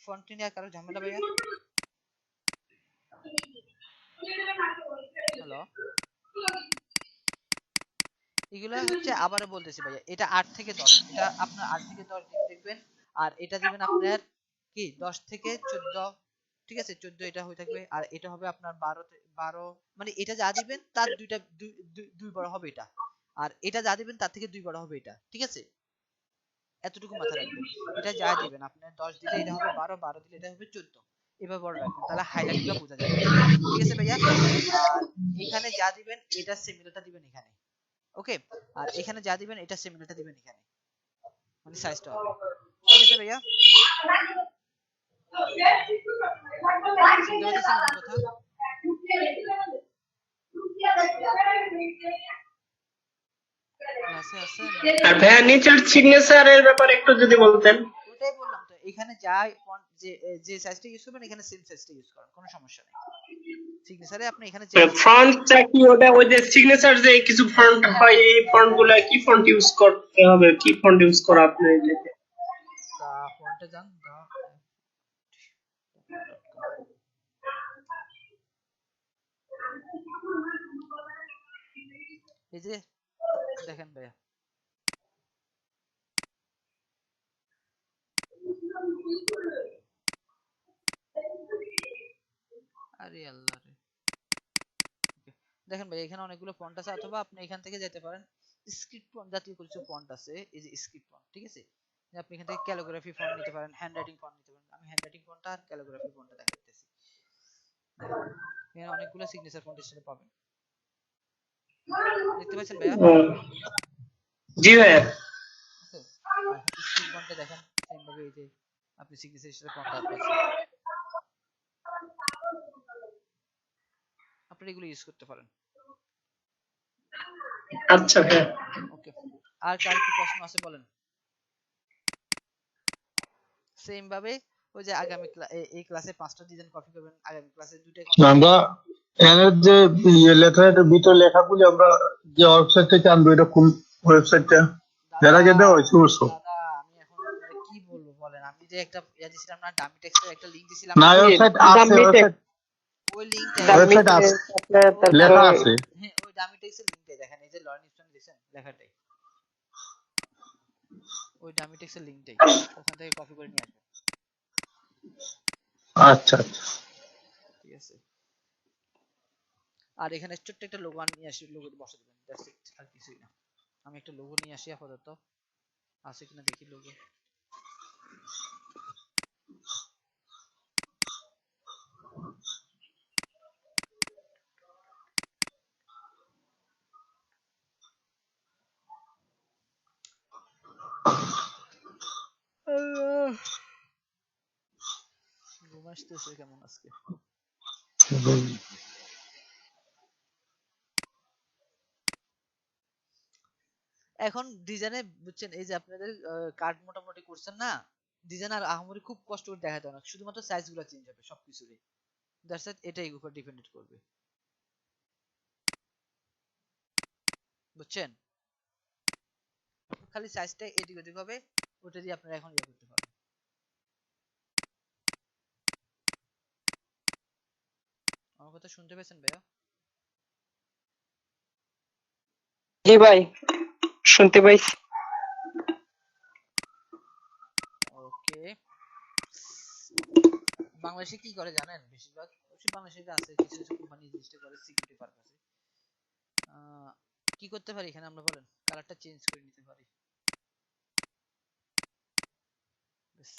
ফন্ট নিয়ে কারো ঝামেলা ভাইয়া? হ্যালো, এগুলা হচ্ছে আবারও বলতেছি ভাইয়া, এটা 8 থেকে 10, এটা আপনার 8 থেকে 10 দিন দেখবেন। আর এটা দিবেন আপনার কি 10 থেকে 14, ঠিক আছে? 14 এটা হয়ে থাকবে, আর এটা হবে আপনার 12 মানে এটা যা দিবেন তার দুইটা দুই বড় হবে এটা, আর এটা যা দিবেন তার থেকে দুই বড় হবে এটা, ঠিক আছে? এতটুকু মাথায় রাখবেন, এটা যা দিবেন আপনার 10 দিলে এটা হবে 12, 12 দিলে এটা হবে 14, এভাবে বড় রাখবেন, তাহলে হাইলাইট গুলো বোঝা যাবে, ঠিক আছে ভাইয়া? আর এখানে যা দিবেন এটা সিমিলারটা দিবেন এখানে, ওকে? আর এখানে যা দিবেন এটা সিমিলারটা দিবেন এখানে, মানে সাইজটা হবে, ঠিক আছে ভাইয়া? শুনতে পাচ্ছেন আমার কথা? ক্লাসে আছেন নাকি?
আর ভাইয়া নিচের সিগনেচারের ব্যাপারে একটু যদি বলতেন।
ওটাই বললাম তো, এখানে যা ফন্ট যে সাইজটা ইউজ করবেন এখানে সেম সাইজটা ইউজ করেন, কোনো সমস্যা নেই। সিগনেচারে আপনি এখানে যে
ফন্টটা কি ওটা ওই যে সিগনেচার যে কিছু ফন্ট হয় এই ফন্ট গুলা কি ফন্ট ইউজ করতে হবে, কি ফন্ট ইউজ করা আপনি এটাতে?
দা ফন্টে যান, da.com, এই যে দেখেন ভাইয়া, আরে আল্লাহ রে, Okay, দেখেন ভাই এখানে অনেকগুলো ফন্ট আছে, অথবা আপনি এখান থেকে যেতে পারেন স্ক্রিপ্ট ফন্ট জাতীয় কিছু ফন্ট আছে, এই যে স্ক্রিপ্ট ফন্ট, ঠিক আছে? যে আপনি এখান থেকে ক্যালিগ্রাফি ফন্ট নিতে পারেন, হ্যান্ডরাইটিং ফন্ট নিতে পারেন। আমি হ্যান্ডরাইটিং ফন্টটা আর ক্যালিগ্রাফি ফন্টটা দেখাইতেছি, দেখেন এখানে অনেকগুলো সিগনেচার ফন্ট হিসেবে পাবেন, দেখতে পাচ্ছেন ভাইয়া?
জি ভাইয়া।
ওকে, আর স্ক্রিপ্ট ফন্টে দেখেন সেম ভাবে এই যে আপনি সিগনেচার হিসেবে ফন্ট পাচ্ছেন, আপনি এগুলো ইউজ করতে পারেন,
আচ্ছা ভাইয়া।
ওকে? আর কার কি প্রশ্ন আছে বলেন? সেম ভাবে ওই যে আগামী এই ক্লাসে 5টা ডিজাইন কপি করবেন, আগামী ক্লাসে 2টা
আমরা এর যে লেটারের ভিতরে লেখাগুলি আমরা যে ওয়েবসাইট থেকে আনবো, এটা কোন ওয়েবসাইটটা? এর
দাদা
আগে দেওয়া হয়েছে বুঝছো?
দাদা আমি এখন আপনাদের কি বলবো বলেন, আমি যে একটা ইয়া দিছিলাম না, ডামি টেক্সটের একটা লিংক দিছিলাম
না,
না,
জি,
ওয়েবসাইট আছে,
দামি
ওয়েবসাইট
ওই লিংকটা
দামি
ওয়েবসাইট আছে,
ওই
লেখা
ডামি
আছে।
হ্যাঁ ওই ডামি টেক্সটের লিংকটাই দেখেন, এই যে লরেন স্টোন দিছেন লেখাটাই, ওই ডামি টেক্সটের লিংকটাই, ওখান থেকে কপি করে নিয়ে আসবেন।
আচ্ছা আচ্ছা।
ঠিক আছে, আর এখানে ছোট্ট একটা লোগো নিয়ে আসি, লোগো বসে দিবেন, দ্যাটস ইট, আর কিছুই না। আমি একটা লোগো নিয়ে আসি আপাতত, আছে কিনা দেখি লোগো। ঘুম আসতেছে কেমন আজকে। এখন ডিজাইনে বুঝছেন, এই যে আপনাদের কার্ড মোটামুটি করছেন না, ডিজাইন আর আহামরি খুব কষ্ট করে দেখাতে হয় না, শুধুমাত্র সাইজ গুলো চেঞ্জ হবে সবকিছুরই, দ্যাটস ইট, এটাই উপর ডিপেন্ড করবে, বুঝছেন? খালি সাইজটা এদিক ওদিক হবে, ওটা দিয়ে আপনারা এখন ইয়ে করতে পারবেন। আমার কথা শুনতে পেয়েছেন ভাইয়া?
জি ভাই, শুনতে পাইছি।
ওকে, বাংলাদেশে কি করে জানেন? বেশিরভাগ অবশ্যই বাংলাদেশে আছে, কিছু কিছু কোম্পানি জিনিসটা করে সিকিউরিটি পারপাসে। কি করতে পারি এখানে আমরা বলেন, কালারটা চেঞ্জ করে নিতে পারি। ব্যাস,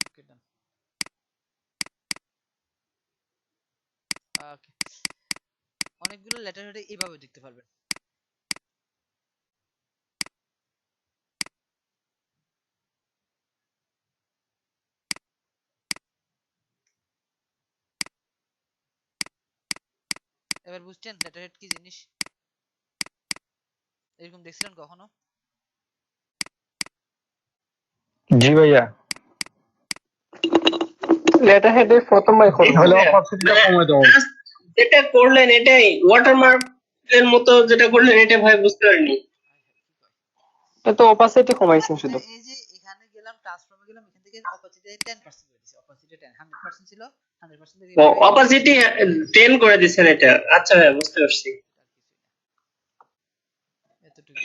ওকে ডান। ওকে, অনেকগুলো লেটার হেডে এইভাবে দেখতে পারবেন। এবার বুঝছেন লেটার হেড কি জিনিস? এরকম দেখছিলেন কখনো?
জি ভাইয়া।
লেটার হেডে প্রথম ভাই করলাম।
তাহলে অপারচুনিটিটা কমে দেওয়া হবে।
যেটা করলেন এটাই ওয়াটারমার্ক এর মতো, যেটা করলেন এটা ভাই বুঝতে পারিনি।
এটা তো অপাসিটি কমাইছেন শুধু।
এই যে এখানে গেলাম, ট্রান্সফর্মে গেলাম, এখান থেকে অপাসিটি 10% করে দিছি, অপাসিটি 10, 100% ছিল, 100% থেকে এভাবে
অপাসিটি 10 করে দিচ্ছেন এটা। আচ্ছা ভাই, বুঝতে পারছি।
এতটুকু।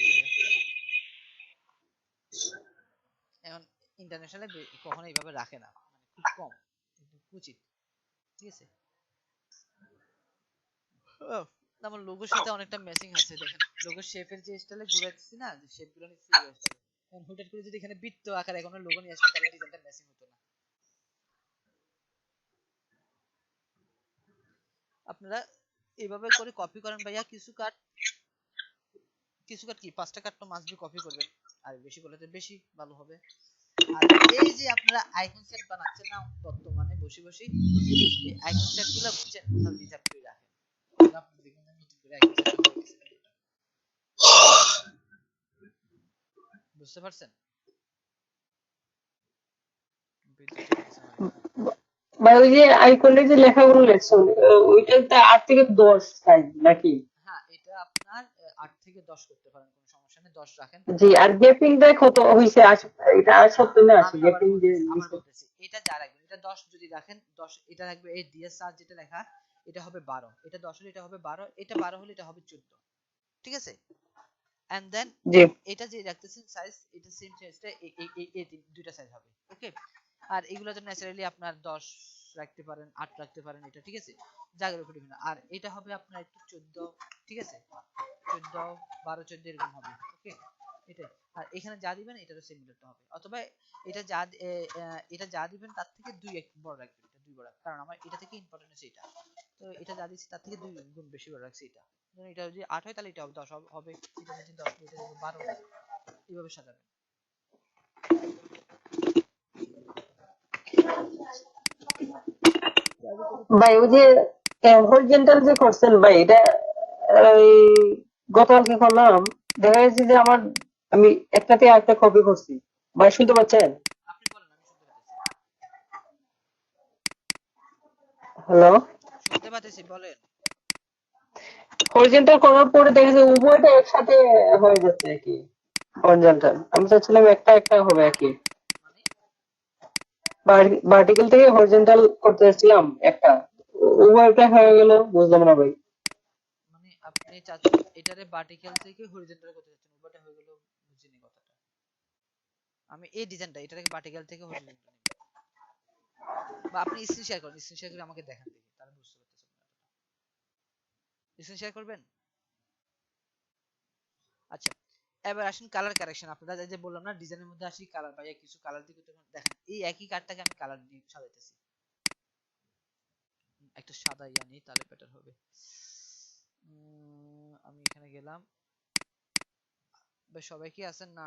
এখন ইন্টারন্যাশনালে কখনো এইভাবে রাখে না, মানে খুব কম, কিন্তু উচিত। ঠিক আছে, আমার লোগোর সাথে অনেকটা ম্যাচিং আছে, দেখেন লোগোর শেপের যে স্টাইলে ঘুরাইতেছি না, যে শেপগুলো নিচ্ছি এই স্টাইলে। এখন হুটেট করে যদি এখানে বৃত্ত আকারে কোনো লোগো নিয়ে আসেন, তাহলে ডিজাইনটা ম্যাচিং হতো না। আপনারা এইভাবে করে কপি করেন ভাইয়া, কিছু কাট কি 5টা কাট তো মাস্ট বি কপি করবেন, আর বেশি করলে তো বেশি ভালো হবে। আর এই যে আপনারা আইকন সেট বানাচ্ছেন না বর্তমানে বসে বসে, এই আইকন সেট গুলো বুঝছেন কোথাও রিজার্ভ করে রাখেন, আপনি যেখানে মিটিং করে আইকন সেট বুঝতে পারছেন?
ভাই ওই যে আইকনে যে লেখাগুলো লেখছেন, ওইটাতে 8 থেকে 10 সাইজ নাকি?
হ্যাঁ, এটা আপনার 8 থেকে 10 করতে পারেন, কোনো সমস্যা নেই, 10 রাখেন।
জি, আর গ্যাপিংটা কত হইছে? এটা আর 70 না আছে
আমি আবার
গ্যাপিং যে
বলতেছি, এটা যা রাখবেন, এটা 10 যদি রাখেন, 10 এটা রাখবে, এই ডিএসআর যেটা লেখা এটা হবে 12, এটা 10 হলে এটা হবে 12, এটা 12 হলে এটা হবে 14, ঠিক আছে? এন্ড দেন
জি
এটা যে রাখতেছেন সাইজ, এটা সেম সাইজটা এই দুইটা সাইজ হবে, ওকে? আর এগুলো তো ন্যাচারালি আপনার 10 রাখতে পারেন, 8 রাখতে পারেন, এটা ঠিক আছে, জায়গার উপর ডিপেন্ড। আর এটা হবে আপনার একটু 14, ঠিক আছে, 14 12 14 এরকম হবে, ওকে? এটাই। আর এখানে যা দিবেন এটারও সেম মিলাতে হবে, অথবা এটা যা দিবেন তার থেকে দুই এক বড় রাখবেন, এটা দুই বড়, কারণ আমার এটা থেকে ইম্পর্টেন্ট হচ্ছে এটা, তো এটা যা দিচ্ছি তার থেকে দুই গুণ বেশি বড় রাখছি এটা। ধরুন এটা যদি 8 হয় তাহলে এটা হবে 10 হবে, এটা যদি 10 এটা যদি 12 হয়, এইভাবে সাজাবেন।
ভাই, ওই যে হরিজন্টাল যে করছেন ভাই, এটা এই গতকালকে করলাম, দেখা যাচ্ছে যে আমার আমি একটাতে আরেকটা কপি করছি। ভাই শুনতে পাচ্ছেন?
আপনি বলেন, আমি শুনতে পাচ্ছি।
হ্যালো?
শুনতে পাচ্ছি, বলেন।
হরিজন্টাল করার পরে দেখা যায় উভয়টা একসাথে হয়ে যাচ্ছে আর কি। হরিজন্টাল আমি চাচ্ছিলাম একটা একটা হবে আর কি।
মানে
ভার্টিক্যাল থেকে হরিজন্টাল করতে চাচ্ছিলাম একটা, উভয়টা হয়ে গেল, বুঝলাম না ভাই।
মানে আপনি চাচ্ছেন এটারে ভার্টিক্যাল থেকে হরিজন্টাল করতে চাচ্ছেন, উভয়টা হয়ে গেল, বুঝিনি কথাটা। আমি এই ডিজাইনটা এটাকে ভার্টিক্যাল থেকে হরিজন্টাল নিব, বা আপনি স্ক্রিন শেয়ার করেন, স্ক্রিন শেয়ার করে আমাকে দেখান দেখি, তাহলে বুঝতে পারতেছেন। স্ক্রিন শেয়ার করবেন। আচ্ছা, এবার আসুন কালার কারেকশন। আপনারা যে বললাম না ডিজাইনের মধ্যে আসি কালার, ভাইয়া কিছু কালার দিকে তখন দেখেন, এই একই কার্ডটাকে আমি কালার দিয়ে সাজাইতেছি। একটা সাদা ইয়া নিই, তাহলে বেটার হবে। আমি এখানে গেলাম। সবাই কি আছেন? না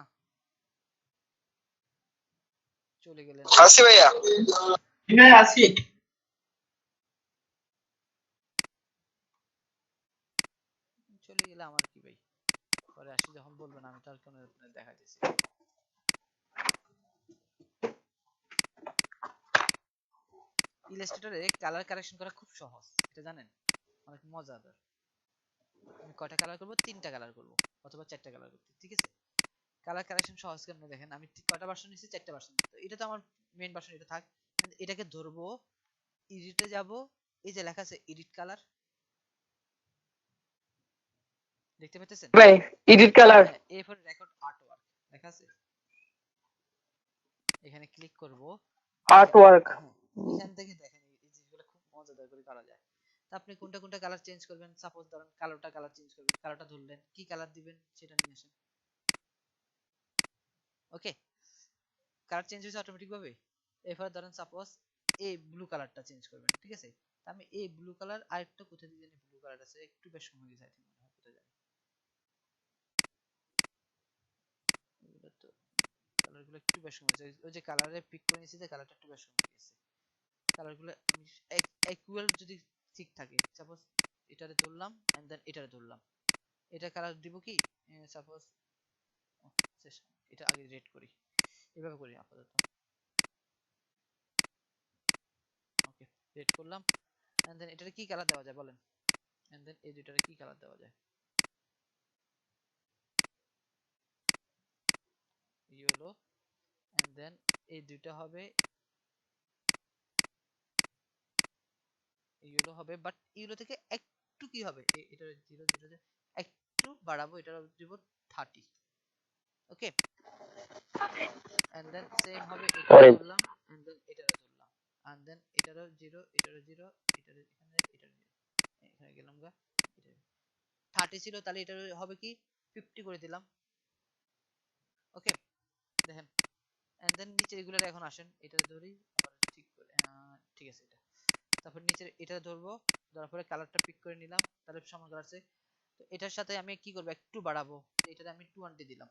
চলে গেলেন?
আসি ভাইয়া।
হ্যাঁ আছি।
চলে গেলে আমার কি ভাই, পরে আসি যখন বলবেন, আমি তার কোনো দেখাইতেছি। ইলাস্ট্রেটরে কালার কারেকশন করা খুব সহজ, এটা জানেন, অনেক মজাদার। আমি কয়টা কালার করব? 3টা কালার করব, অথবা 4টা কালার করতে, ঠিক আছে? কালার কারেকশন সহজ কেন দেখেন, আমি কয়টা ভার্সন নিয়েছি? 4টা ভার্সন। তো এটা তো আমার মেইন ভার্সন, এটা থাক। এটাকে ধরবো, এডিটে যাব, এই যে লেখা আছে এডিট কালার, দেখতে পাচ্ছেন?
ভাই এডিট কালার,
হ্যাঁ, এরপর রেকর্ড আর্টওয়ার্ক লেখা আছে, এখানে ক্লিক করব। এই যে
আর্টওয়ার্ক।
হ্যাঁ, এখান থেকে দেখেন এই জিনিসগুলো খুব মজাদার করে করা যায়। তা আপনি কোনটা কোনটা কালার চেঞ্জ করবেন, সাপোজ ধরেন কালোটা কালার চেঞ্জ করবেন, কালোটা ধরলেন, কি কালার দিবেন সেটা নিয়ে আসেন। ওকে, কালার চেঞ্জ হয়েছে অটোমেটিক ভাবে। এরপর ধরেন সাপোজ এই ব্লু কালারটা চেঞ্জ করবেন, ঠিক আছে? তা আমি এই ব্লু কালার, আরেকটা কোথায় দিয়ে জানি ব্লু কালার আছে, একটু বেশ সময় গেছে, আই থিংক মনে হয়, কোথায় জানি এগুলো তো, কালারগুলো একটু বেশ সময় গেছে, ওই যে কালারে পিক করে নিয়েছি, যে কালারটা একটু বেশ সময় গেছে। কালারগুলো আমি ইকুয়াল যদি ঠিক থাকে, সাপোজ এটারে ধরলাম এন্ড দেন এটারে ধরলাম, এটা কালার দিব কি, সাপোজ এটা আগে রেড করি, এভাবে করি আপাতত। ওকে, রেড করলাম, এন্ড দেন এটারে কি কালার দেওয়া যায় বলেন, এন্ড দেন এই দুইটারে কি কালার দেওয়া যায়? ইয়েলো, এন্ড দেন এই দুইটা হবে ইয়েলো হবে, বাট ইয়েলো থেকে একটু কি হবে, এটা 0 0 একটু বাড়াবো, এটা দিব 30। ওকে, এন্ড দেন সেম হবে, এটা
অরেঞ্জ।
ধরলাম, এন্ড দেন এটারে ধরলাম, এন্ড দেন এটারও 0, এটারও 0, এটারে এখানে, এটার 0, এখানে গেলাম গা, এটা 30 ছিল, তাহলে এটা হবে কি 50 করে দিলাম। ওকে, দেখেন, এন্ড দেন নিচে এগুলোর এখন আসেন, এটা ধরি আবার ঠিক করে, ঠিক আছে এটা। তারপর নিচে এটা ধরবো, ধরার পরে কালারটা পিক করে নিলাম, তাহলে সমান কালার আছে। তো এটার সাথে আমি কি করব, একটু বাড়াবো, এটাতে আমি 20 দিলাম।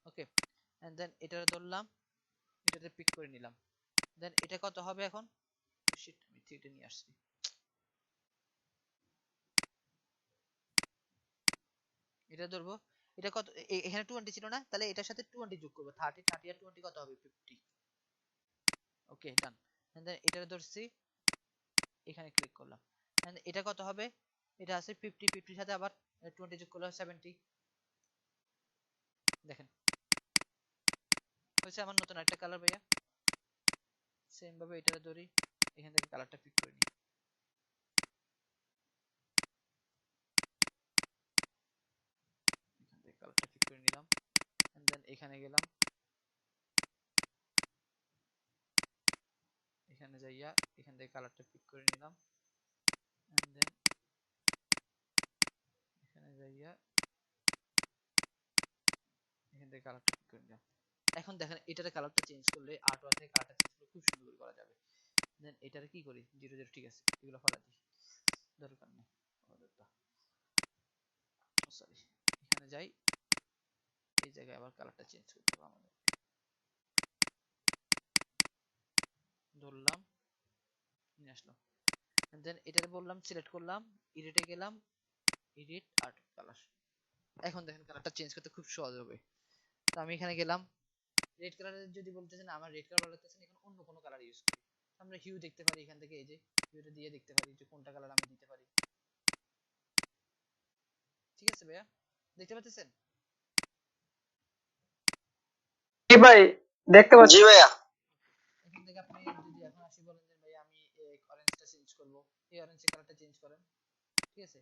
ওকে, এন্ড দেন এটা ধরলাম, এটাতে পিক করে নিলাম, দেন এটা কত হবে এখন? শিট, আমি থ্রিটা নিয়ে আসছি। এটা ধরবো, এটা কত, এখানে 20 ছিল না, তাহলে এটার সাথে 20 যোগ করবো, 30 30 আর 20 কত হবে? 50। ওকে, ডান। এন্ড দেন এটা ধরছি, এখানে ক্লিক করলাম, এন্ড এটা কত হবে? এটা আছে 50, 50 সাথে আবার 20 যোগ করলে 70। দেখেন হয়েছে আমার নতুন একটা কালার ভাইয়া। সেম ভাবে এটা ধরি, এখান থেকে কালারটা পিক করে নিই, এখান থেকে কালারটা পিক করে নিলাম, এন্ড দেন এখানে গেলাম, এখানে যাইয়া এখান থেকে কালারটা পিক করে নিলাম, এন্ড দেন এখানে যাইয়া এখান থেকে কালারটা পিক করে নিলাম। এখন দেখেন এটার কালারটা চেঞ্জ করলে, আর্টওয়ার্ক থেকে কালারটা চেঞ্জ করলে খুব সুন্দর করে করা যাবে। দেন এটারে কি করি, 0 0, ঠিক আছে, এগুলো ফেলা দিই, দরকার নেই। সরি, এখানে যাই, এই জায়গায় আবার কালারটা চেঞ্জ করতে হবে আমাদের। ধরলাম, নিয়ে আসলাম, দেন এটারে বললাম সিলেক্ট করলাম, এডিটে গেলাম, এডিট আর্ট কালার, এখন দেখেন কালারটা চেঞ্জ করতে খুব সহজ হবে। তো আমি এখানে গেলাম, রেড কালারের যদি বলতেছেন আমার রেড কালার ভালো লাগতেছে, এখন অন্য কোনো কালার ইউজ করি। আমরা হিউ দেখতে পারি এখান থেকে, এই যে হিউটা দিয়ে দেখতে পারি যে কোনটা কালার আমি দিতে পারি। ঠিক আছে ভাইয়া, দেখতে পাচ্ছেন?
জি ভাই, দেখতে পাচ্ছি। জি ভাইয়া।
এখান থেকে আপনি যদি এখন আসি বলেন যে ভাই আমি অরেঞ্জটা চেঞ্জ করব, এই অরেঞ্জের কালারটা চেঞ্জ করেন। ঠিক আছে,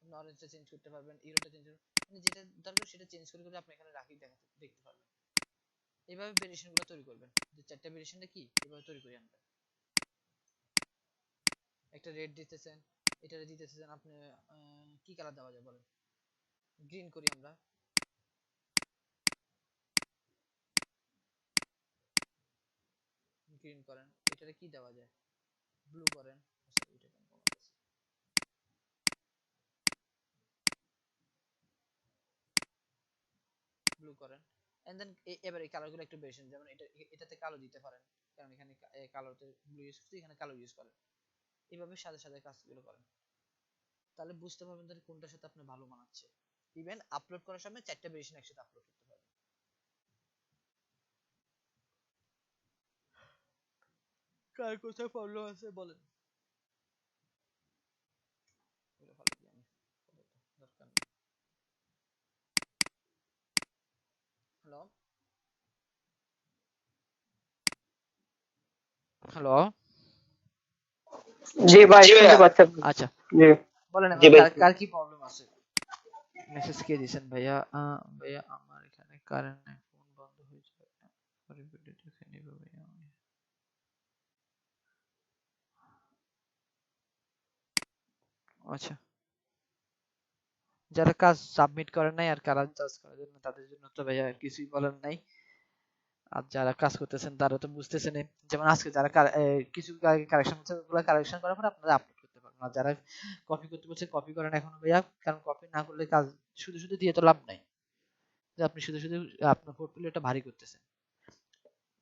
আপনি অরেঞ্জটা চেঞ্জ করতে পারবেন, ইউরোটা চেঞ্জ করবেন, মানে যেটা দরকার সেটা চেঞ্জ করে করে আপনি এখানে রাখি দেখতে পারবেন। এইভাবে ভেরিয়েশন গুলো তৈরি করবেন। যে চারটা ভেরিয়েশনটা কি এইভাবে তৈরি করি আমরা। একটা রেড দিতেছেন, এটা দিতেছেন আপনি, কি কালার দেওয়া যায় বলেন? গ্রিন করি আমরা। গ্রিন করেন, এটারে কি দেওয়া যায়? ব্লু করেন। আচ্ছা এটা কেন কমাতেছে? ব্লু করেন। এন্ড দেন এবার এই কালারগুলো একটু ভেরিয়েশন, যেমন এটাতে কালো দিতে পারেন, কারণ এখানে কালোতে ব্লু ইউজ করছি, এখানে কালো ইউজ করেন। এইভাবে সাথে সাথে কাজগুলো করেন, তাহলে বুঝতে পারবেন যে কোনটার সাথে আপনার ভালো মানাচ্ছে। ইভেন আপলোড করার সময় চারটা ভেরিয়েশন একসাথে আপলোড করতে পারবেন। কার কোথায় প্রবলেম আছে বলেন? বলে ফেলে দিই আমি, দরকার নেই। Hello hello.
জি ভাই, শুনতে পাচ্ছি।
আচ্ছা
জি
বলেন,
জি
এখন
ভাই।
কার কি প্রবলেম আছে? মেসেজ কে দিয়েছেন ভাইয়া? ভাইয়া আমার এখানে কারেন্ট নাই, ফোন বন্ধ হয়ে যাবে, পরে ভিডিও দেখে নিব ভাইয়া আমি। আচ্ছা, যারা কাজ সাবমিট করেন নাই আর কালার চার্জ করার জন্য, তাদের জন্য তো ভাইয়া কিছুই বলার নাই। আর যারা কাজ করতেছেন তারা তো বুঝতেছেন, যেমন আজকে যারা কিছু কারেকশন হচ্ছে ওগুলো কারেকশন করার পর আপনারা আপলোড করতে পারবেন। আর যারা কপি করতে বলছে কপি করেন এখনো ভাইয়া, কারণ কপি না করলে কাজ শুধু শুধু দিয়ে তো লাভ নাই, যে আপনি শুধু শুধু আপনার পোর্টফোলিওটা ভারী করতেছেন।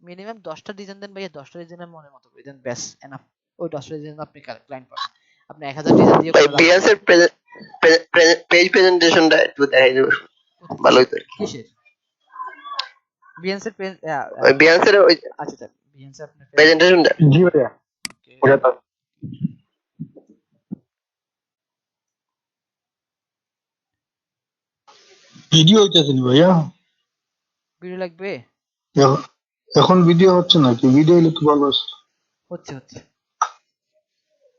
মিনিমাম 10টা ডিজাইন দেন ভাইয়া, 10টা ডিজাইনের মনের মতো করে দেন, ব্যাস এনাফ। ওই 10টা ডিজাইন আপনি ক্লায়েন্ট পাবেন। আপনি 1000 ডিজাইন দিয়ে
ভাই
কোনো লাভ নেই।
বিয়ান্সের পেজ প্রেজেন্টেশনটা একটু দেখাই দেবো, ভালোই তো।
কিসের বিএনসি পেজ?
ওই বিয়ান্সের ওই
আচ্ছা আচ্ছা, বিএনসি আপনার
প্রেজেন্টেশনটা।
জি ভাইয়া,
ওকে।
ওটা তো ভিডিও হইতেছে না ভাইয়া।
ভিডিও লাগবে?
এখন এখন ভিডিও হচ্ছে নাকি? ভিডিও হলে তো ভালো আছে।
হচ্ছে হচ্ছে।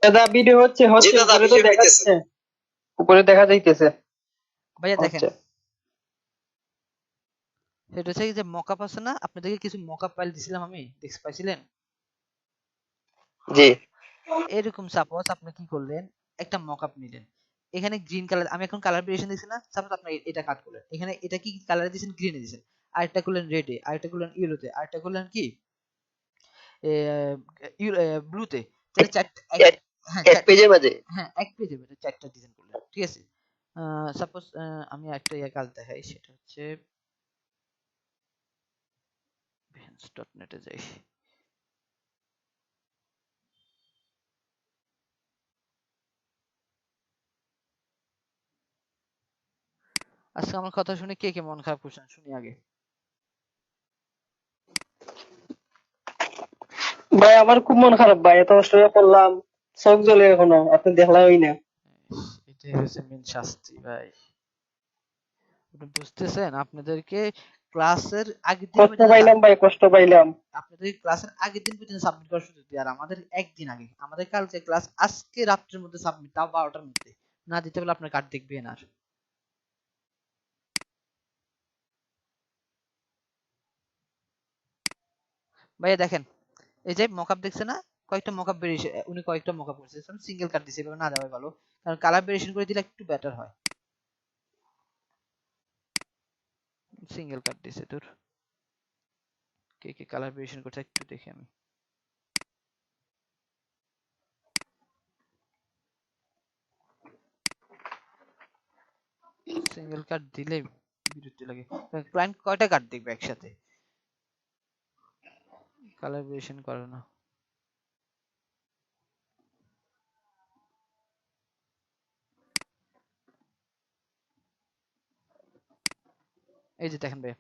দাদা ভিডিও হচ্ছে
জি
হচ্ছে,
দাদা,
উপরে তো
ভিডিও
দেখা
হইতেছে।
যাচ্ছে, উপরে দেখা যাইতেছে
ভাইয়া দেখেন,
হচ্ছে।
সেটা হচ্ছে কি যে মকআপ আছে না, আপনাদেরকে কিছু মকআপ ফাইল দিছিলাম আমি, দেখতে পাইছিলেন?
জি
এরকম সাপোজ আপনি কি করলেন, একটা মকআপ নিলেন, এখানে গ্রিন কালার, আমি এখন কালার ভেরিয়েশন দিছি না, সাপোজ আপনি এটা কাট করলেন, এখানে এটা কি কালারে দিয়েছেন? গ্রিনে দিয়েছেন। আরেকটা করলেন রেডে, আরেকটা করলেন ইয়েলোতে, আরেকটা করলেন কি ব্লুতে। তাহলে চারটা
এক
হ্যাঁ
এক পেজের মাঝে।
হ্যাঁ এক পেজে চারটা ডিজাইন করলেন, ঠিক আছে? সাপোজ আমি একটা কাজ দেখাই, সেটা হচ্ছে behance.net এ যাই। আজকে আমার কথা শুনে কে কে মন খারাপ করছেন শুনি আগে।
ভাই আমার খুব মন খারাপ ভাই, এত কষ্ট করে করলাম, চোখ জ্বলে এখনো, আপনি দেখলামই না।
এটাই হচ্ছে মেন শাস্তি ভাই। আপনি বুঝতেছেন? আপনাদেরকে ক্লাসের আগের দিন
কষ্ট
পর্যন্ত
পাইলাম ভাই, কষ্ট পাইলাম।
আপনাদের ক্লাসের আগের দিন পর্যন্ত সাবমিট করার সুযোগ দিই, আর আমাদের একদিন আগে, আমাদের কালকে ক্লাস আজকে রাত্রের মধ্যে সাবমিট, তাও 12টার মধ্যে না দিতে পারলে আপনার কার্ড দেখবে না। আর ভাইয়া দেখেন, এই যে মকআপ দেখছে না, কয়েকটা মকআপ ভেরিয়েশন, উনি কয়েকটা মকআপ করছে, সিঙ্গেল কাট দিছে, এভাবে না দেওয়াই ভালো, কারণ কালার ভেরিয়েশন করে দিলে একটু বেটার হয়। সিঙ্গেল কাট দিছে তোর, কে কে কালার ভেরিয়েশন করছে একটু দেখি আমি। সিঙ্গেল কাট দিলে বিরক্তি লাগে, ক্লায়েন্ট কয়টা কাট দেখবে একসাথে? কালার ভেরিয়েশন করে না। এই যে দেখেন ভাইয়া,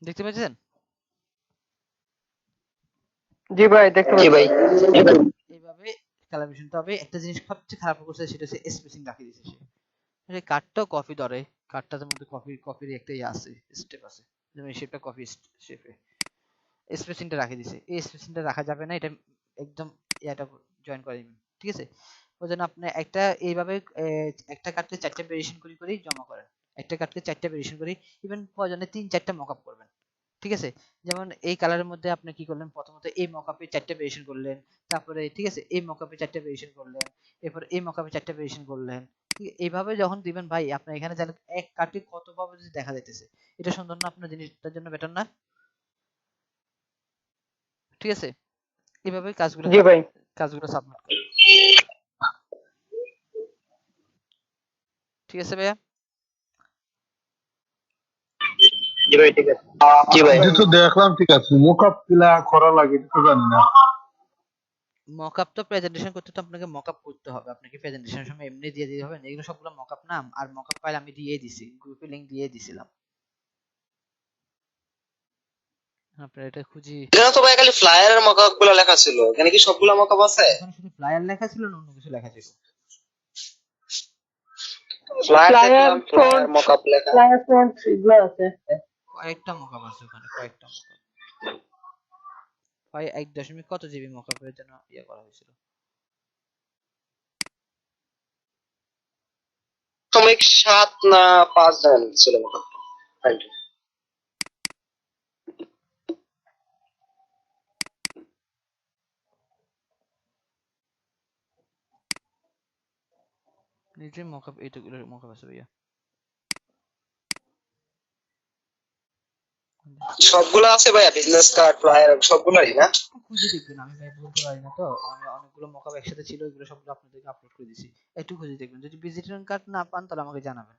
দেখতে পাচ্ছেন?
জি ভাই দেখতে
জি ভাই।
পাচ্ছি।
এইভাবে ক্যালিব্রেশন। তবে একটা জিনিস সবচেয়ে খারাপ করছে, সেটা হচ্ছে স্পেসিং রাখিয়ে দিয়েছে সে। এই কার্ডটাও কপি ধরে, কার্ডটার মধ্যে কপির একটা ইয়ে আছে, স্টেপ আছে, যেমন এই শেপটা কপি শেপে স্পেসিংটা রাখিয়ে দিয়েছে। এই স্পেসিংটা রাখা যাবে না, এটা একদম এটা জয়েন করে দিবেন, ঠিক আছে? ওই জন্য আপনি একটা এইভাবে একটা কার্ডকে 4টা ভেরিয়েশন করে জমা করেন, একটা কার্ডকে 4টা ভেরিয়েশন করে, ইভেন প্রয়োজনে 3-4টা মকআপ করবেন, ঠিক আছে? যেমন এই কালারের মধ্যে আপনি কি করলেন, প্রথমত এই মকআপে 4টা ভেরিয়েশন করলেন, তারপরে ঠিক আছে এই মকআপে 4টা ভেরিয়েশন করলেন, এরপর এই মকআপে 4টা ভেরিয়েশন করলেন। ঠিক এইভাবে যখন দিবেন ভাই, আপনার এখানে জানেন এক কার্ডে কত ভাবে যদি দেখা যাইতেছে, এটা সুন্দর না? আপনার জিনিসটার জন্য বেটার না? ঠিক আছে, এভাবে
জি ভাই।
কাজগুলো সাবমিট করেন, ঠিক আছে ভাইয়া?
জি ভাই ঠিক আছে। জি ভাই।
এটা তো দেখলাম, ঠিক আছে, মোকআপ কিলা করা লাগে এটা তো জানি না।
মকআপ তো প্রেজেন্টেশন করতে তো আপনাকে মকআপ করতে হবে, আপনাকে প্রেজেন্টেশনের সময় এমনি দিয়ে দিতে হবে না, এগুলো সবগুলো মকআপ নাম। আর মকআপ ফাইল আমি দিয়ে দিছি, গ্রুপে লিংক দিয়ে দিছিলাম, আপনার এটা খুঁজি।
এখানে তো ভাই খালি ফ্লায়ারের মকআপ গুলো লেখা ছিল, এখানে কি সবগুলো মকআপ আছে?
এখানে শুধু ফ্লায়ার লেখা ছিল না অন্য কিছু লেখা ছিল?
ফ্লায়ার
ফ্লায়ার
দেখলাম, ফ্লায়ার
ফ্রন্ট,
মকআপ লেখা।
ফ্লায়ার ফ্রন্ট এগুলো আছে।
কয়েকটা মকআপ আছে ওখানে, কয়েকটা মকআপ। ভাই 1 দশমিক কত জিবি মকআপের জন্য ইয়ে করা হয়েছিল?
7 না 5 জন ছিল মকআপ।
নিচে মকআপ, এইটুকুলো মকআপ আছে ভাইয়া।
সবগুলো আছে ভাইয়া, বিজনেস কার্ড ফ্লায়ার সবগুলোই না?
খুঁজে দেখবেন, আমি ভাই বলতে পারি না তো, আমি অনেকগুলো মকআপ একসাথে ছিল, এগুলো সবগুলো আপনাদেরকে আপলোড করে দিয়েছি, একটু খুঁজে দেখবেন। যদি ভিজিটিং কার্ড না পান তাহলে আমাকে জানাবেন,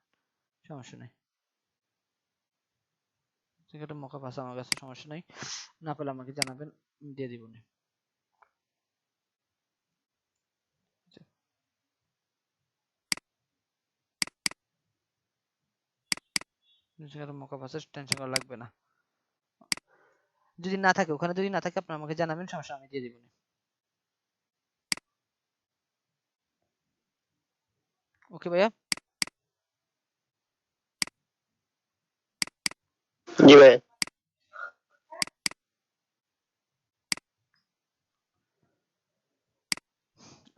সমস্যা নেই। একটা মকআপ আছে আমার কাছে, সমস্যা নাই, না পেলে আমাকে জানাবেন, আমি দিয়ে দিব। মকআপ আছে, টেনশন করা লাগবে না। যদি না থাকে ওখানে, যদি না থাকে আপনি আমাকে জানাবেন, সমস্যা আমি দিয়ে দিব। ওকে ভাইয়া?
জি ভাই।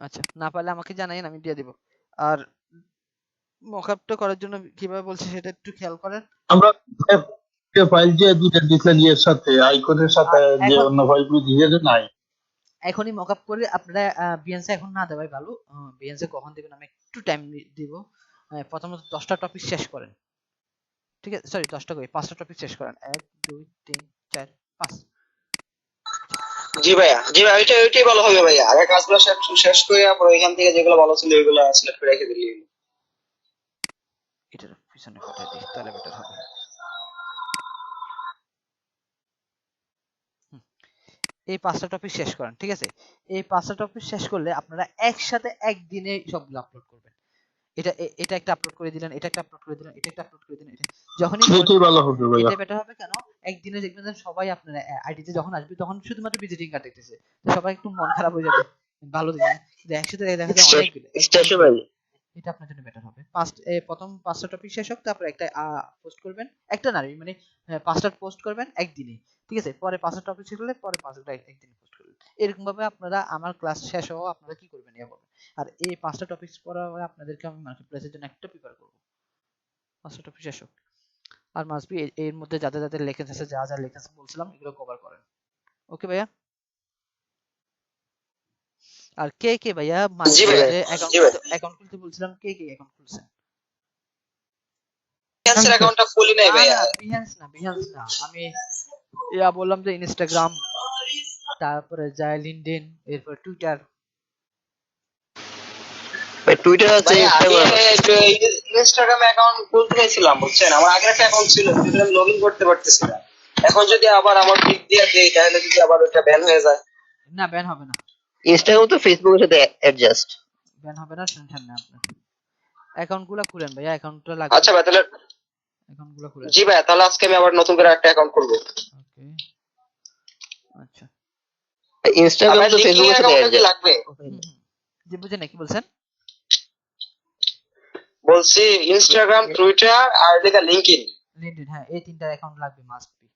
আচ্ছা, না পারলে আমাকে জানাইন, আমি দিয়ে দিব। আর মকআপটা করার জন্য কিভাবে বলছি সেটা একটু খেয়াল করেন।
আমরা ফাইল যে দুইটা দিছিলেন ইয়ের সাথে, আইকনের সাথে, যে
এখন
অন্য ফাইলগুলো দিয়ে যে নাই।
এখনই মকআপ করে আপনারা বিএনসি এখন না দেওয়াই ভালো। বিএনসি কখন দিবেন আমি একটু টাইম দিব। প্রথমত 10টা টপিক শেষ করেন, ঠিক আছে? সরি 10টা কই, 5টা টপিক শেষ করেন। 1 2 3 4 5।
জি ভাইয়া, জি ভাই, ওইটাই ভালো হবে ভাইয়া। আগে কাজগুলো শেষ করে তারপর ওইখান থেকে যেগুলো ভালো ছিল ওইগুলো সিলেক্ট করে রেখে দিলি।
এটার পিছনে পাঠিয়ে দিই, তাহলে বেটার হবে। এই 5টা টপিক শেষ করেন, ঠিক আছে? এই 5টা টপিক শেষ করলে আপনারা একসাথে একদিনে সবগুলো আপলোড করবেন। এটা একটা আপলোড করে দিলেন, এটা একটা আপলোড করে দিলেন, এটা একটা আপলোড করে দিলেন, এটা যখনই
সেটাই ভালো হবে ভাইয়া।
এটা বেটার হবে। কেন? একদিনে দেখবেন যে সবাই আপনার আইডিতে যখন আসবে তখন শুধুমাত্র ভিজিটিং কার্ড দেখতেছে, তো সবাই একটু মন খারাপ হয়ে যাবে, ভালো দিবেন না। কিন্তু একসাথে দেখা যায় অনেকগুলো,
স্টেশনারি।
এটা আপনার জন্য বেটার হবে। প্রথম 5টা টপিক শেষ হোক, তারপর একটা পোস্ট করবেন, একটা না মানে 5টা পোস্ট করবেন একদিনে, ঠিক আছে? পরে 5টা টপিক শেষ হলে পরে 5টা একদিনে পোস্ট করবেন। এরকম ভাবে আপনারা আমার ক্লাস শেষ হওয়া আপনারা কি করবেন ইয়া করবেন। আর এই 5টা টপিকস পড়ার পরে আপনাদেরকে আমি মার্কেট প্লেসের জন্য একটা প্রিপেয়ার করব। 5টা টপিক শেষ হোক। আর মাস্ট বি এর মধ্যে যাদের যাদের লেখা আছে, যা যা লেখা আছে বলছিলাম এগুলো কভার করেন। ওকে ভাইয়া? আর কে কে ভাইয়া
জি ভাইয়া, জি ভাই।
অ্যাকাউন্ট খুলতে বলছিলাম, কে কে অ্যাকাউন্ট খুলছেন?
বিহান্সের অ্যাকাউন্টটা খুলি নাই ভাইয়া।
বিহান্স না, আমি ইয়া বললাম যে ইনস্টাগ্রাম, তারপরে যায় লিঙ্কডইন, এরপর টুইটার।
ভাই টুইটার আছে,
ভাই আমি
ইনস্টাগ্রাম।
ইনস্টাগ্রাম অ্যাকাউন্ট খুলতে চাইছিলাম, বুঝছেন? আমার আগের একটা অ্যাকাউন্ট ছিল, কিন্তু আমি লগইন করতে পারতেছি না। এখন যদি আবার আমার ক্লিক দিয়ে দেই তাহলে যদি আবার ওটা ব্যান হয়ে যায়।
না, ব্যান হবে না,
ইনস্টাগ্রাম তো ফেসবুকের সাথে অ্যাডজাস্ট।
ব্যান হবে না, টেনশন নেই আপনার। অ্যাকাউন্ট গুলা খুলেন ভাইয়া, অ্যাকাউন্টটা লাগবে,
আচ্ছা ভাই তাহলে,
অ্যাকাউন্ট গুলা খুলেন।
জি ভাই তাহলে আজকে আমি আবার নতুন করে একটা অ্যাকাউন্ট করবো।
ওকে আচ্ছা
আর
ইনস্টাগ্রাম
ভাই
তো
লিঙ্কিং
ফেসবুকের
এর
সাথে
অ্যাকাউন্টটা
অ্যাড
কি
যায়।
লাগবে?
জি বুঝেন না কি বলছেন?
বলছি ইনস্টাগ্রাম, টুইটার আর লেখা লিঙ্কইন।
লিঙ্কডইন, হ্যাঁ এই তিনটা অ্যাকাউন্ট লাগবে মাস্ট বি।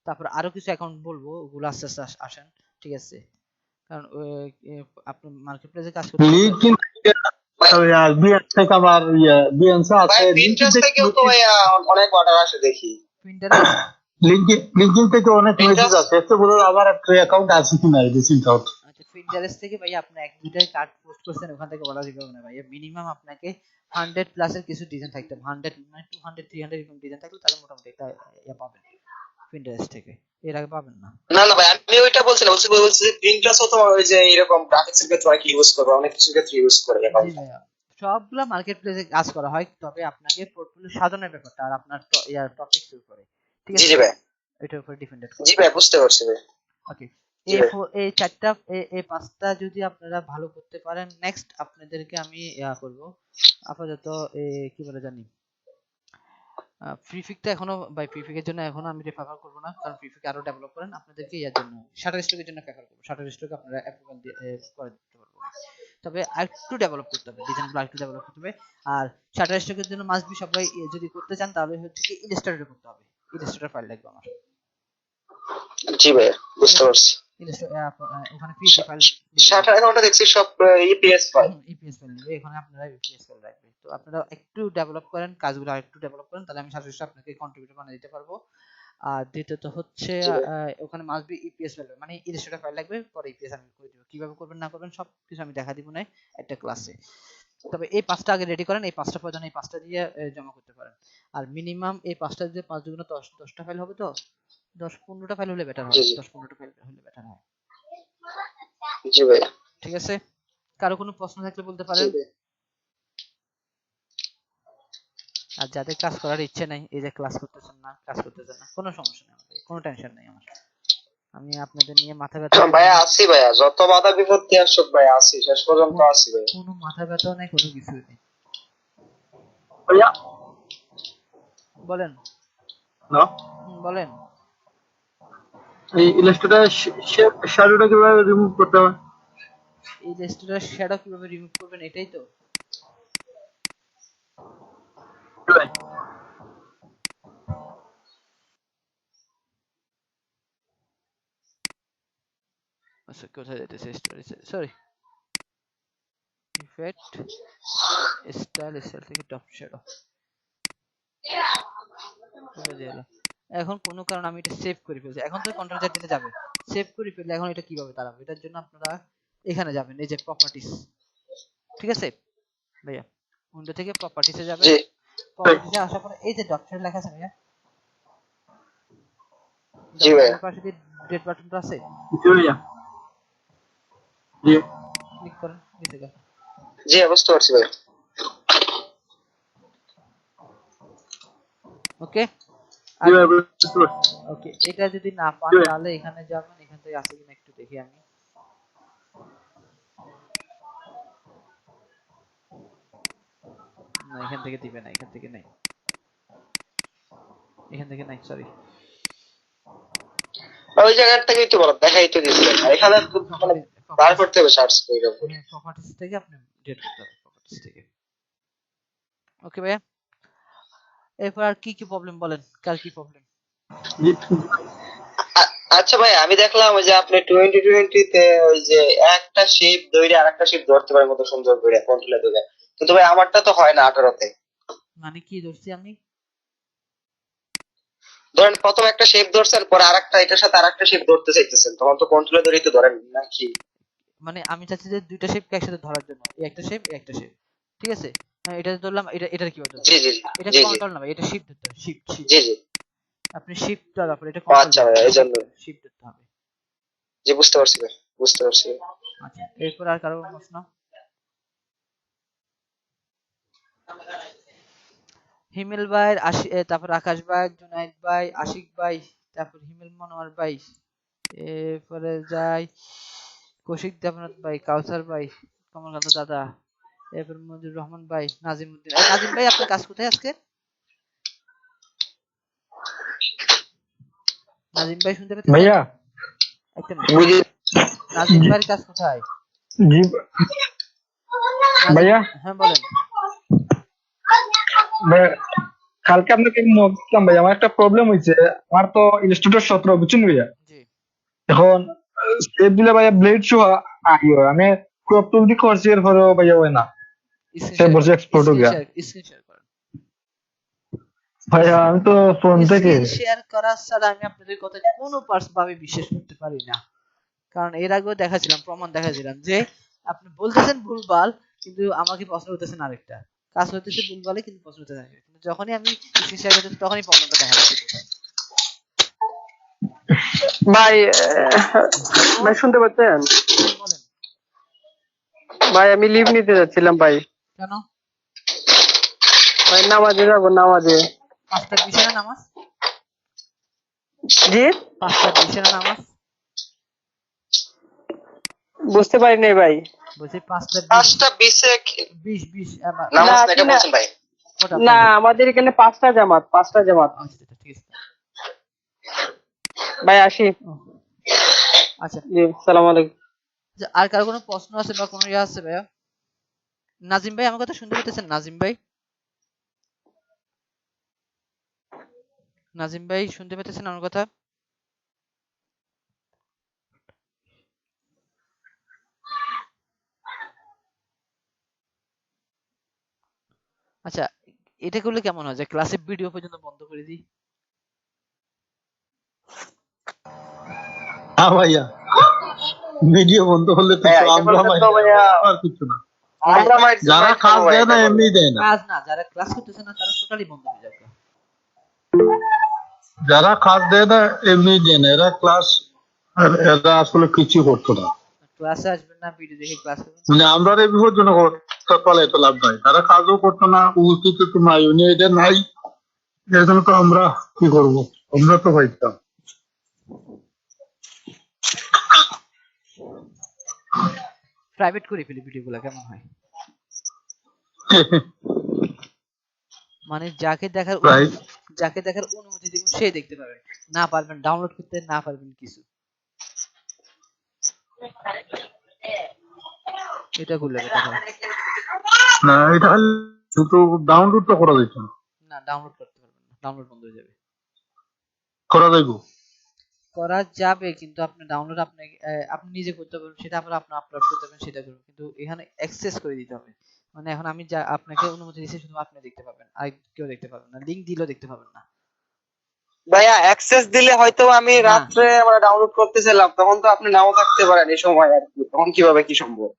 তারপর আরো কিছু অ্যাকাউন্ট বলবো, ওগুলো আস্তে আস্তে আসেন, ঠিক আছে? কারণ আপনি মার্কেট প্লেসে কাজ করতে
লিঙ্কডইন
ভাই
বিএন থেকে আমার বিএনসি
ভাই
আছে, লিঙ্কডইন
পিন্টারেস্ট
থেকে
থেকেও তো ভাই অনেক অর্ডার আসে দেখি।
পিন্টারেস্ট,
লিঙ্কডইন থেকে অনেক মেসেজ
পিন্টারেস্ট
আছে, এতে বলে আমার একটা অ্যাকাউন্ট আছে কিনা এই চিন্তা হচ্ছে।
আচ্ছা পিন্টারেস্ট থেকে ভাই আপনি এক দুইটাই কার্ড পোস্ট করছেন, ওখান থেকে বলা যাবে না ভাই, মিনিমাম আপনাকে 100 প্লাসের কিছু ডিজাইন থাকতে হবে, 100 মানে 200 300 এরকম ডিজাইন থাকলে তাহলে মোটামুটি একটা ইয়া পাবেন পিন্টারেস্ট থেকে, এর আগে পাবেন না।
না না ভাই আমি ওইটা বলছি না, বলছি যে প্রিন্টারেস্ট তো ওই যে এরকম গ্রাফিক্স এর ক্ষেত্রে অনেক ইউজ করবে, অনেক কিছুর ক্ষেত্রে ইউজ করে
জি
অ্যাকাউন্ট।
ভাইয়া, সবগুলা মার্কেট প্লেসে কাজ করা হয়, তবে আপনাকে পোর্টফোলিও সাজানোর ব্যাপারটা আর আপনার ইয়ার টপিকস এর উপরে, ঠিক
জি
আছে?
জি ভাই,
এটার উপরে ডিপেন্ডেন্ট
জি
করে।
ভাই বুঝতে পারছি ভাই।
ওকে,
জি ভাই
এই চারটা এই পাঁচটা যদি আপনারা ভালো করতে পারেন, নেক্সট আপনাদেরকে আমি ইয়া করব আপাতত কি বলে জানি, প্রিফিকটা এখনো ভাই, প্রিফিকের জন্য এখনো আমি রেফার করব না, কারণ প্রিফিক আরো ডেভেলপ করেন আপনাদেরকে ইয়ার জন্য শাটার স্টকের জন্য রেফার করব, শাটার স্টক আপনারা অ্যাপ্রুভাল দিয়ে করে দিতে পারবো, তবে আরেকটু ডেভেলপ করতে হবে, ডিজাইনগুলো আরেকটু ডেভেলপ করতে হবে। আর শাটার স্টকের জন্য মাস্ট বি সবাই যদি করতে চান তাহলে হচ্ছে কি ইলাস্ট্রেটর করতে হবে, ইলাস্ট্রেটর ফাইল লাগবে আমার,
জি ভাই
ঠিক
বুঝতে
আছে?
পারছি।
ওখানে পিএসডি ফাইল
শাটার অ্যাকাউন্টটা দেখছি সব ইপিএস ফাইল।
ইপিএস ফাইল নেবে, এখানে আপনারা ইপিএস ফাইল রাখবেন। তো আপনারা একটু ডেভেলপ করেন, কাজগুলো আরেকটু ডেভেলপ করেন, তাহলে আমি সাথে সাথে আপনাকে কন্ট্রিবিউটর বানিয়ে দিতে পারবো। আর দ্বিতীয়ত হচ্ছে
জি ভাই
ওখানে মাস্ট বি ইপিএস ফাইল, মানে ইলাস্ট্রেটর ফাইল লাগবে, পরে ইপিএস আমি করে দিব, কিভাবে করবেন না করবেন সব কিছু আমি দেখা দিব না একটা ক্লাসে। তবে এই পাঁচটা আগে রেডি করেন, এই পাঁচটা প্রয়োজন, এই পাঁচটা দিয়ে জমা করতে পারেন। আর মিনিমাম এই পাঁচটা দিয়ে 5 দুগুণ 10টা ফাইল হবে, তো 10-15টা ফাইল হলে বেটার
জি
হয়,
জি
10-15টা ফাইল হলে বেটার হয়,
জি ভাই
ঠিক আছে? কারো কোনো প্রশ্ন থাকলে বলতে
জি
পারেন।
ভাই।
আর যাদের কাজ করার ইচ্ছে নাই, এই যে ক্লাস করতেছেন না, কাজ করতেছেন না, কোনো সমস্যা নেই আমাদের, কোনো টেনশন নেই আমার, আমি আপনাদের নিয়ে মাথা ব্যথা
ভাইয়া আছি ভাইয়া, যত বাধা বিপত্তি আসুক ভাইয়া আছি, শেষ পর্যন্ত আছি ভাই।
কোনো মাথা ব্যথাও নাই, কোনো কিছুই নেই।
ভাইয়া
বলেন,
হ্যালো,
বলেন।
এই ইলাস্ট্রেটর শ্যাডোটা কিভাবে রিমুভ করতে হবে?
এই রেস্টোরার শ্যাডো কিভাবে রিমুভ করবেন এটাই তো?
ভাই
আচ্ছা কোথায় যেতেছে, স্টোরি, সরি, ইফেক্ট, স্টাইল থেকে টপ শ্যাডো কোথায় গেল? এখন কোনো কারণে আমি এটা সেভ করে ফেলছি, এখন তো কন্ট্রোল জেড দিলে যাবে, সেভ করে ফেললে এখন এটা কিভাবে দাঁড়াবে, এটার জন্য আপনারা এখানে যাবেন, এই যে প্রপার্টিস, ঠিক আছে ভাইয়া? উইন্ডো থেকে প্রপার্টিসে যাবেন,
জি
প্রপার্টিসে আসার পরে এই যে ডট শ্যাডো লেখা আছে ভাইয়া,
জি ভাইয়া
পাশে যে ডেট বাটনটা আছে,
জি ভাইয়া জি
ক্লিক করেন নিচে গেল।
জি বুঝতে পারছি ভাই।
ওকে,
জি ভাইয়া বুঝতে পারছি।
ওকে, এটা যদি না পান
জি ভাইয়া।
তাহলে এখানে যাবেন, এখান থেকে আছে কিনা একটু দেখি আমি, না এখান থেকে দিবে না, এখান থেকে নাই, এখান থেকে নাই, সরি,
ওই জায়গার থেকেই তো বলো, দেখাই তো দিচ্ছেন এখানে তো মানে বার করতে হবে সার্চ করে।
প্রপার্টিস থেকে আপনি ডিলিট করতে হবে, প্রপার্টিস থেকে। ওকে ভাইয়া, এরপর আর কি কি প্রবলেম বলেন, কার কি প্রবলেম?
জি
আচ্ছা ভাই আমি দেখলাম ওই যে আপনি 2020 তে ওই যে একটা শেপ ধরে আরেকটা শেপ ধরতে পারেন কত সুন্দর করে কন্ট্রোলে ধরে, কিন্তু ভাই আমারটা তো হয় না 18 তে।
মানে কি ধরছি আমি?
ধরেন প্রথম একটা শেপ ধরছেন, পরে আরেকটা এটার সাথে আরেকটা শেপ ধরতে চাইতেছেন, তখন তো কন্ট্রোলে ধরেই তো ধরেন নাকি?
মানে আমি চাচ্ছি যে দুইটা শেপ একসাথে ধরার জন্য, এই একটা শেপ এই একটা শেপ, ঠিক আছে? এটা ধরলাম, এটার কি ধরতে
জি জি
এটা
জি জি
কন্ট্রোল না ভাই, এটা শিফট ধরতে হবে, শিফট শিফট,
জি জি
আপনি শিফট ধরার পর এটা
ও
কন্ট্রোল
আচ্ছা ভাই এই জন্য।
শিফট ধরতে হবে।
জি বুঝতে পারছি ভাই, বুঝতে পারছি।
আচ্ছা, এরপর আর কারো প্রশ্ন? হিমেল ভাই, তারপর আকাশ ভাই, জুনাইদ ভাই, আশিক ভাই, তারপর হিমেল মনোয়ার ভাই, এরপরে যাই কৌশিক দেবনাথ ভাই, কাউসার ভাই, কমলকান্ত দাদা, এরপর মজিবুর রহমান ভাই, নাজিমউদ্দিন। নাজিম ভাই আপনার কাজ কোথায় আজকে? নাজিম ভাই শুনতে পেতেছেন?
ভাইয়া
একটা মিনিট, নাজিম ভাইয়ের কাজ কোথায়?
জি ভাইয়া
হ্যাঁ বলেন।
ভাইয়া, কালকে আপনাকে বলছিলাম ভাই আমার একটা প্রবলেম হয়েছে। আমার তো ইনস্টিটিউট 17 বুঝছেন ভাইয়া।
জি
এখন সেভ দিলে ভাইয়া ব্লেড শো হয়, আমি ক্রপ টুল দিয়ে করছি এরপরেও ভাইয়া হয় না, সে বসে এক্সপোর্ট হয়ে গেছে।
স্ক্রিন শেয়ার করেন।
ভাইয়া আমি তো ফোন থেকে
স্ক্রিন শেয়ার করার ছাড়া আমি আপনাদের কথা কোনো ভাবে বিশ্বাস করতে পারি না, কারণ এর আগেও দেখাছিলাম, প্রমাণ দেখাছিলাম যে আপনি বলতেছেন ভুলভাল কিন্তু আমাকে প্রশ্ন করতেছেন আরেকটা, কাজ হইতেছে ভুলভালে কিন্তু প্রশ্ন হতে থাকে, কিন্তু যখনই আমি স্ক্রিন শেয়ার করতেছি তখনই প্রবলেমটা দেখা যাচ্ছে কোথায়।
ভাই ভাই শুনতে পাচ্ছেন?
বলেন
ভাই আমি লিভ নিতে যাচ্ছিলাম ভাই।
কেন?
ভাই নামাজে যাবো, নামাজে।
5টার দিশে না নামাজ?
জি
5টার দিশে না নামাজ?
বুঝতে পারি নাই ভাই।
বলছি 5টার
5:20
20
নামাজ
না,
থেকে
না,
বলছেন ভাই।
না আমাদের এখানে 5টা জামাত, 5টা জামাত।
আচ্ছা ঠিক আছে।
ভাই আসি।
আচ্ছা
জি সালাম আলাইকুম।
আর কারো কোনো প্রশ্ন আছে বা কোনো ইয়ে আছে ভাইয়া? নাজিম ভাই আমার কথা শুনতে পেতেছেন? নাজিম ভাই, নাজিম ভাই শুনতে পেতেছেন আমার কথা? আচ্ছা, এটা করলে কেমন হয় যে ক্লাসে ভিডিও পর্যন্ত বন্ধ করে দিই?
হ্যাঁ ভাইয়া, ভিডিও বন্ধ করলে তো
ভাইয়া, এটা
আমরা
বলতে তো ভাইয়া
আর কিছু না।
আমরা
যারা কাজ দেয় না এমনি দেয় না,
কাজ না, যারা ক্লাস করতেছে না তারা টোটালি বন্ধ হয়ে যাবে।
যারা কাজ দেয় না এমনি দেয় না, এরা ক্লাস এরা আসলে কিছু করতো না।
ক্লাসে আসবেন না, ভিডিও দেখে ক্লাস করবেন।
মানে আমরা এই বিপজ্জনক পালে তো লাভ নাই, তারা কাজও করতো না, উচিত তো নাই, উনি এটা নাই, এর জন্য তো আমরা কি করবো, আমরা তো হইতাম।
প্রাইভেট করে ফেলি ভিডিওগুলো, কেমন হয়? মানে যাকে দেখার অনুমতি দিবেন সে দেখতে পাবে, না পারবেন ডাউনলোড করতে, না পারবেন কিছু। এটা করলে বেটার হয়।
না এটা শুধু ডাউনলোড তো করা যেত না।
না ডাউনলোড করতে পারবেন না, ডাউনলোড বন্ধ হয়ে যাবে।
করা যাইবো,
করা যাবে কিন্তু আপনি ডাউনলোড আপনি নিজে করতে পারবেন, সেটা আবার আপনি আপলোড করতে পারবেন, সেটা করবেন, কিন্তু এখানে অ্যাক্সেস করে দিতে হবে। মানে এখন আমি যা আপনাকে অনুমতি দিচ্ছি শুধু আপনি দেখতে পাবেন, আর কেউ দেখতে পাবেন না, লিংক দিলেও দেখতে পাবেন না।
ভাইয়া অ্যাক্সেস দিলে হয়তো আমি
না।
রাত্রে আমরা ডাউনলোড করতেছিলাম, তখন তো আপনি নাও থাকতে পারেন এই সময় আর কি, তখন কিভাবে কি সম্ভব?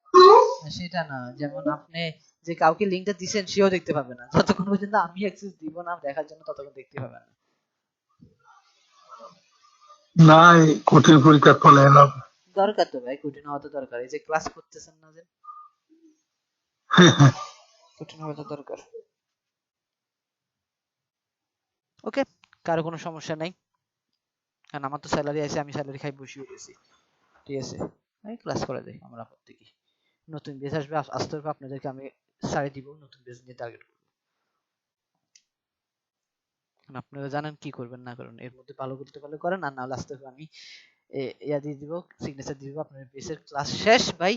সেটা না, যেমন আপনি যে কাউকে লিংকটা দিবেন সেও দেখতে পাবে না, যতক্ষণ পর্যন্ত আমি অ্যাক্সেস দিব না দেখার জন্য, ততক্ষণ দেখতে পাবেন না।
না এই কঠিন পরীক্ষার ফলে এলাম।
দরকার তো ভাই, কঠিন হওয়া তো দরকার, এই যে ক্লাস করতেছেন না যে, কঠিন হওয়া তো দরকার। ওকে, কারো কোনো সমস্যা নাই, কারণ আমার তো স্যালারি আছে, আমি স্যালারি খাই বসে গেছি, ঠিক আছে, আমি ক্লাস করে দেই, আমার আপত্তি কি? নতুন বেচ আসবে, আসতে হবে, আপনাদেরকে আমি ছাড়ে দিব, নতুন বেচ নিয়ে টার্গেট করব। আপনারা জানেন কি করবেন না করবেন, এর মধ্যে ভালো করতে পারলে করেন, আর না হলে আসতে হবে, আমি ইয়া দিয়ে দিব, সিগনেচার দিয়ে দিব, আপনার বেচের ক্লাস শেষ ভাই,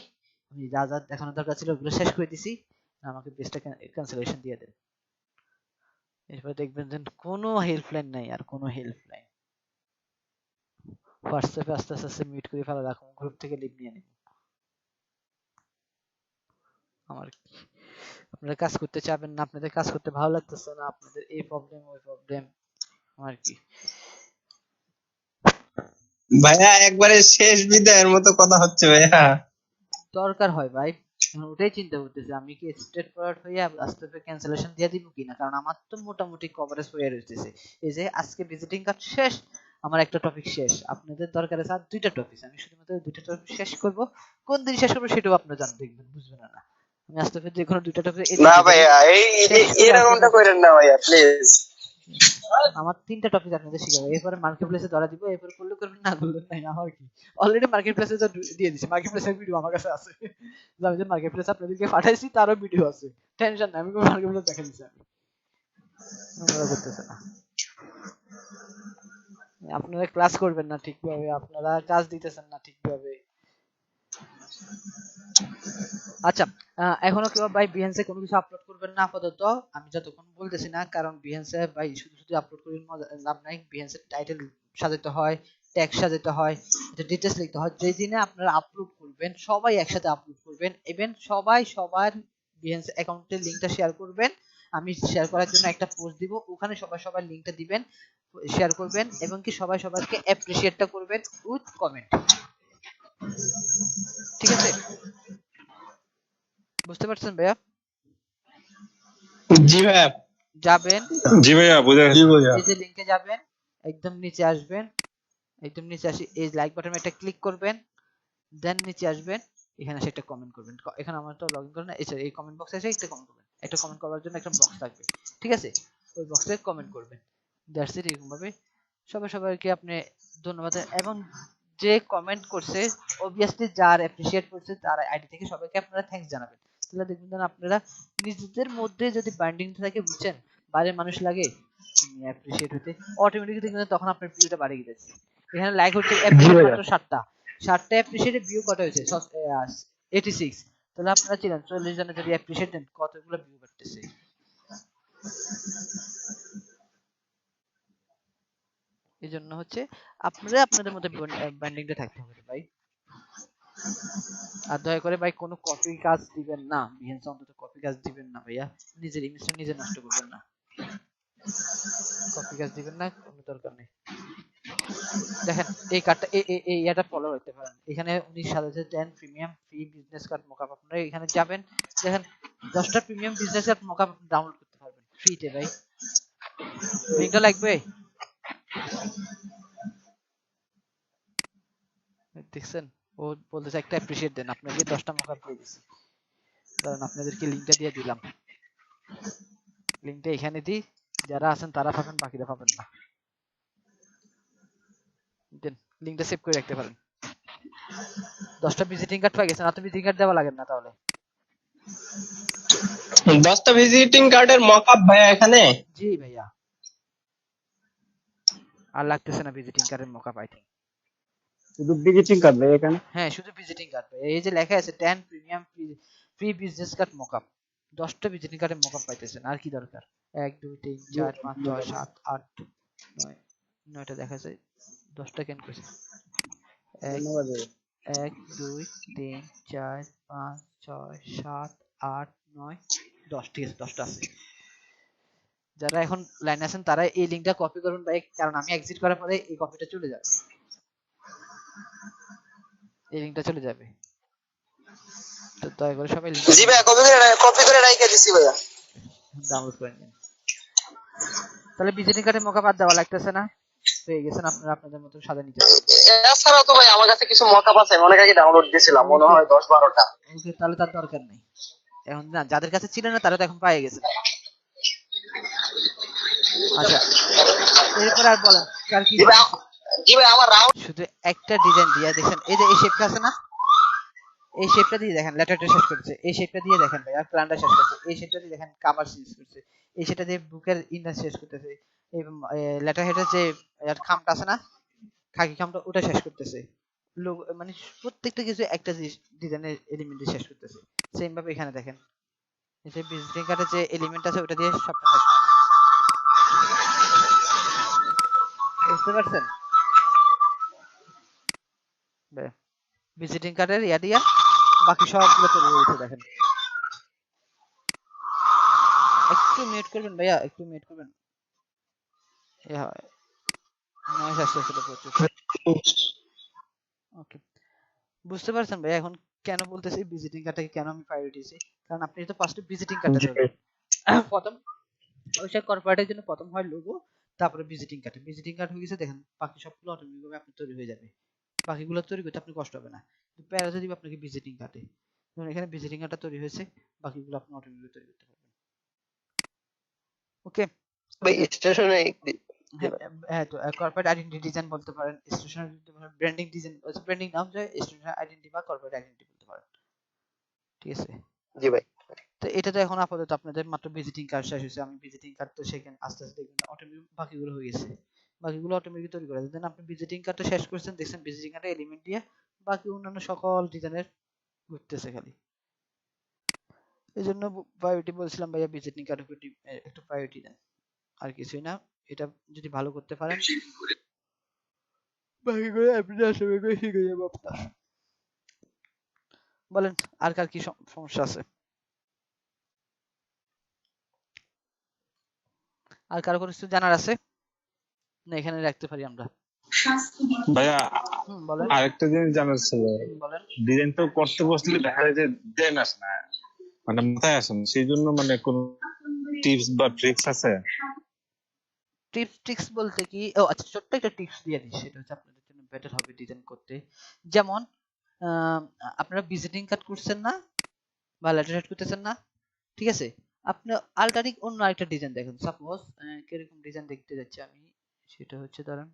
আমি যা যা দেখানোর দরকার ছিল ওগুলো শেষ করে দিছি, আমাকে বেচটা ক্যান্সেলেশন দিয়ে দেন। এরপর দেখবেন যে কোনো হেল্পলাইন নাই, আর কোনো হেল্পলাইন, হোয়াটসঅ্যাপে আস্তে আস্তে মিউট করে ফেলা রাখুন, গ্রুপ থেকে লিভ নিয়ে নিন। আমার কি, আপনারা কাজ করতে চাবেন না, আপনাদের কাজ করতে ভালো লাগতেছে না, আপনাদের এই প্রবলেম ওই প্রবলেম, আমার কি?
ভাইয়া একবারে শেষ বিদায়ের মতো কথা হচ্ছে ভাইয়া।
দরকার হয় ভাই, ওটাই চিন্তা করতেছি, আমি কি স্ট্রেট ফরওয়ার্ড হয়ে আস্তে আস্তে ক্যান্সেলেশন দিয়ে দিব কিনা, কারণ আমার তো মোটামুটি কভারেজ হয়ে রয়েছে। এই যে আজকে ভিজিটিং কার্ড শেষ, আমার একটা টপিক শেষ, আপনাদের দরকার আছে আর 2টা টপিক, আমি শুধুমাত্র 2টা টপিক শেষ করব, কোন দিন শেষ করব সেটাও আপনারা জানেন, দেখবেন, বুঝবেন না, আমি আস্তে আস্তে যে কোনো 2টা টপিক
না ভাইয়া এই এরকমটা করেন না ভাইয়া প্লিজ।
আমার 3টা টপিক আপনাদের শিখাবো, এরপরে মার্কেট প্লেসে ধরা দিব, এরপর করলে করবেন, না করলে নাই, আমার কি অলরেডি মার্কেট প্লেসে তো দিয়ে দিছি, মার্কেট প্লেসের ভিডিও আমার কাছে আছে, আমি যে মার্কেট প্লেস আপনাদেরকে পাঠাইছি তারও ভিডিও আছে, টেনশন নাই, আমি মার্কেট প্লেস দেখা দিচ্ছি, আমি আপনারা করতেছে না, আপনারা ক্লাস করবেন না ঠিকভাবে, আপনারা কাজ দিতেছেন না ঠিকভাবে। আচ্ছা, এখনো কেউ ভাই বিহেন্সে কোনো কিছু আপলোড করবেন না আপাতত, আমি যতক্ষণ বলতেছি না, কারণ বিহেন্সে ভাই শুধু শুধু আপলোড করে লাভ নাই, বিহেন্সের টাইটেল সাজাতে হয়, ট্যাগ সাজাতে হয়, এটা ডিটেইলস লিখতে হয়, যেই দিনে আপনারা আপলোড করবেন সবাই একসাথে আপলোড করবেন, ইভেন সবাই সবার বিহেন্স অ্যাকাউন্টের লিংকটা শেয়ার করবেন, আমি শেয়ার করার জন্য একটা পোস্ট দিব, ওখানে সবাই সবার লিংকটা দিবেন, শেয়ার করবেন, এবং কি সবাই সবাইকে অ্যাপ্রিশিয়েটটা করবেন উইথ কমেন্ট, ঠিক আছে? বুঝতে পারছেন ভাইয়া?
জি ভাইয়া।
যাবেন,
জি ভাইয়া বুঝে
জি ভাইয়া।
এই যে লিংকে যাবেন, একদম নিচে আসবেন, একদম নিচে আসি এই লাইক বাটনে একটা ক্লিক করবেন, দেন নিচে আসবেন, এখানে এসে একটা কমেন্ট করবেন, এখানে আমার তো লগইন করে না, এই কমেন্ট বক্সে এসে একটা কমেন্ট করবেন, একটা কমেন্ট করার জন্য একটা বক্স থাকবে, ঠিক আছে? ওই বক্সে কমেন্ট করবেন, দ্যাটস ইট। এরকম ভাবে সবাই সবাইকে আপনি ধন্যবাদ, এবং যে কমেন্ট করছে অবভিয়াসলি যার অ্যাপ্রিশিয়েট করছে তার আইডি থেকে সবাইকে আপনারা থ্যাঙ্কস জানাবেন, তাহলে দেখবেন আপনারা নিজেদের মধ্যে যদি বাইন্ডিং থাকে, বুঝছেন, বাইরের মানুষ লাগে অ্যাপ্রিশিয়েট হতে, অটোমেটিক্যালি দেখবেন তখন আপনার ভিউটা বাড়ে গেছে। এখানে লাইক হচ্ছে অ্যাপ্রিশিয়েট মাত্র 7টা, 7টা অ্যাপ্রিশিয়েটে ভিউ কত হয়েছে? 86। তাহলে আপনারা ছিলেন 40 জনের যদি অ্যাপ্রিশিয়েট দেন, কতগুলো ভিউ বাড়তেছে। এই জন্য হচ্ছে আপনারা আপনাদের মধ্যে ব্যান্ডিংটা থাকতে হবে ভাই, আর দয়া করে ভাই কোনো কপি কাজ দিবেন না, বিহেন্স অন্তত কপি কাজ দিবেন না ভাইয়া, নিজের ইমেজটা নিজে নষ্ট করবেন না, কপি কাজ দিবেন না, কোনো দরকার নেই। দেখেন এই কার্ডটা এই এটা ফলো করতে পারেন, এখানে উনি সাজাতে দেন premium free business card mockup, আপনারা এখানে যাবেন, দেখেন 10টা premium business card mockup download করতে পারবেন ফ্রিতে ভাই, লিংকটা লাগবে, দেখছেন? ও বলতেছে একটা অ্যাপ্রিশিয়েট দেন, আপনাকে 10টা মকআপ দিয়ে দিছি, কারণ আপনাদেরকে লিংকটা দিয়ে দিলাম, লিংকটা এখানে দিই, যারা আছেন তারা পাবেন, বাকিরা পাবেন না, দেন লিংকটা সেভ করে রাখতে পারেন। 10টা ভিজিটিং কার্ড পেয়ে গেছেন, আপনি ভিজিটিং কার্ড দেওয়া লাগেন না তাহলে।
10টা ভিজিটিং কার্ডের মকআপ ভাইয়া এখানে?
জি ভাইয়া, আর লাগতেছে না ভিজিটিং কার্ডের মকআপ, আই থিংক
শুধু ভিজিটিং কার্ড ভাই এখানে?
হ্যাঁ শুধু ভিজিটিং কার্ড, এই যে লেখা আছে 10 premium free business card mockup, 10টা ভিজিটিং কার্ডের মকআপ পাইতেছেন, আর কি দরকার? 1 2 3 4 5 6 7 8 9, 9টা দেখা যায়, 10টা কেন করছে? 1 1 2 3 4 5 6 7 8 9 10, ঠিক আছে 10টা আছে। যারা এখন লাইনে আছেন তারা এই লিংকটা কপি করবেন ভাই, কারণ আমি এক্সিট করার পরে এই কপিটা চলে যাবে, এই লিংকটা চলে যাবে, তো দয়া করে সবাই লিংক
জি ভাইয়া কপি করে রাইখা দিছি ভাইয়া।
ডাউনলোড করে নিন। তাহলে ভিজিটিং কার্ডে মকআপ আর দেওয়া লাগতেছে না, পেয়ে গেছেন আপনারা আপনাদের মতো সাজা নিতে।
এছাড়াও তো ভাই আমার কাছে কিছু মকআপ আছে, আমি অনেক আগে ডাউনলোড দিয়েছিলাম, মনে হয় 10-12টা।
ওকে, তাহলে তার দরকার নেই এখন, না যাদের কাছে ছিল না তারা তো এখন পেয়ে গেছে। আচ্ছা এরপর আর বলেন কার কি?
জি ভাই আমার রাউন্ড
শুধু একটা ডিজাইন দিয়ে দেখেন, এই যে এই শেপটা আছে না, এই শেপটা দিয়ে দেখেন লেটারটা শেষ করছে, এই শেপটা দিয়ে দেখেন ভাই আর প্ল্যানটা শেষ করছে, এই শেপটা দিয়ে দেখেন কভার শেষ করছে, এই শেপটা দিয়ে বুকের ইন্ডেক্স শেষ করতেছে, এই লেটার হেডের যে খামটা আছে না, খাকি খামটা, ওটা শেষ করতেছে, মানে প্রত্যেকটা কিছু একটা ডিজাইনের এলিমেন্ট দিয়ে শেষ করতেছে। সেম ভাবে এখানে দেখেন এই যে ভিজিটিং কার্ডের যে এলিমেন্ট আছে ওটা দিয়ে সবটা শেষ করতেছে। বুঝতে পারছেন? ভিজিটিং কার্ডের ইয়া দিয়া বাকি সবগুলো তৈরি হয়েছে দেখেন। একটু মিউট করবেন ভাইয়া, একটু মিউট করবেন, নয়েজ আসতেছিল প্রচুর। ওকে, বুঝতে পারছেন ভাই এখন কেন বলতেছি ভিজিটিং কার্ডটাকে কেন আমি প্রায়োরিটি দিয়েছি, কারণ আপনি তো ফার্স্টে ভিজিটিং কার্ডটা ধরবেন, প্রথম ওইসব কর্পোরেটের জন্য প্রথম হয় লোগো, তারপরে ভিজিটিং কার্ড, ভিজিটিং কার্ড হয়ে গেছে দেখেন বাকি সবগুলো অটোমেটিক ভাবে আপনার তৈরি হয়ে যাবে, বাকিগুলো তৈরি করতে আপনি কষ্ট হবে না, প্যারা যদি আপনাকে ভিজিটিং কার্ডে, যেমন এখানে ভিজিটিং কার্ডটা তৈরি হয়েছে, বাকিগুলো আপনি অটোমেটিক তৈরি করতে পারবেন। ওকে,
ভাই স্টেশনে
হ্যাঁ হ্যাঁ, তো কর্পোরেট আইডেন্টিটি ডিজাইন বলতে পারেন, স্টেশনারি ব্র্যান্ডিং ডিজাইন, ব্র্যান্ডিং নাম যায় স্টেশনারি আইডেন্টিটি বা কর্পোরেট আইডেন্টিটি বলতে পারেন। ঠিক আছে,
জি ভাই।
তো এটা তো এখন আপাতত আপনাদের মাত্র ভিজিটিং কার্ড শেষ হয়েছে। আমি ভিজিটিং কার্ড তো সেখানে আস্তে আস্তে দেখবেন অটোমেটিক বাকিগুলো হয়ে গেছে, বাকিগুলো অটোমেটিক তৈরি করে দেন। আপনি ভিজিটিং কার্ডটা শেষ করছেন, দেখছেন ভিজিটিং কার্ডে এলিমেন্ট দিয়ে বাকি অন্যান্য সকল ডিজাইনের ঘুরতেছে খালি। এই জন্য প্রায়োরিটি বলছিলাম ভাইয়া, ভিজিটিং কার্ড একটু প্রায়োরিটি দেন, আর কিছুই না। এটা যদি ভালো করতে পারেন বাকিগুলো আপনি আসবে করে শিখে যাবো আপনার। বলেন আর কার কি সমস্যা আছে? আর কারো কোনো কিছু জানার আছে না? এখানে রাখতে পারি আমরা।
ভাইয়া
বলেন।
আরেকটা জিনিস জানার ছিল,
বলেন।
ডিজাইন তো করতে বসলে দেখা যায় যে ডিজাইন আসে না, মানে মাথায় আসে না, সেই জন্য মানে কোন টিপস বা ট্রিক্স আছে?
টিপস বলতে কি, ও আচ্ছা ছোট্ট একটা টিপস দিয়ে দিই, সেটা হচ্ছে আপনাদের জন্য বেটার হবে ডিজাইন করতে। যেমন আপনারা ভিজিটিং কার্ড করছেন না বা লেটার হেড করতেছেন না, ঠিক আছে, আপনি আল্টারনেটিভ অন্য আরেকটা ডিজাইন দেখেন। সাপোজ কিরকম ডিজাইন দেখতে যাচ্ছি আমি, সেটা হচ্ছে ধরেন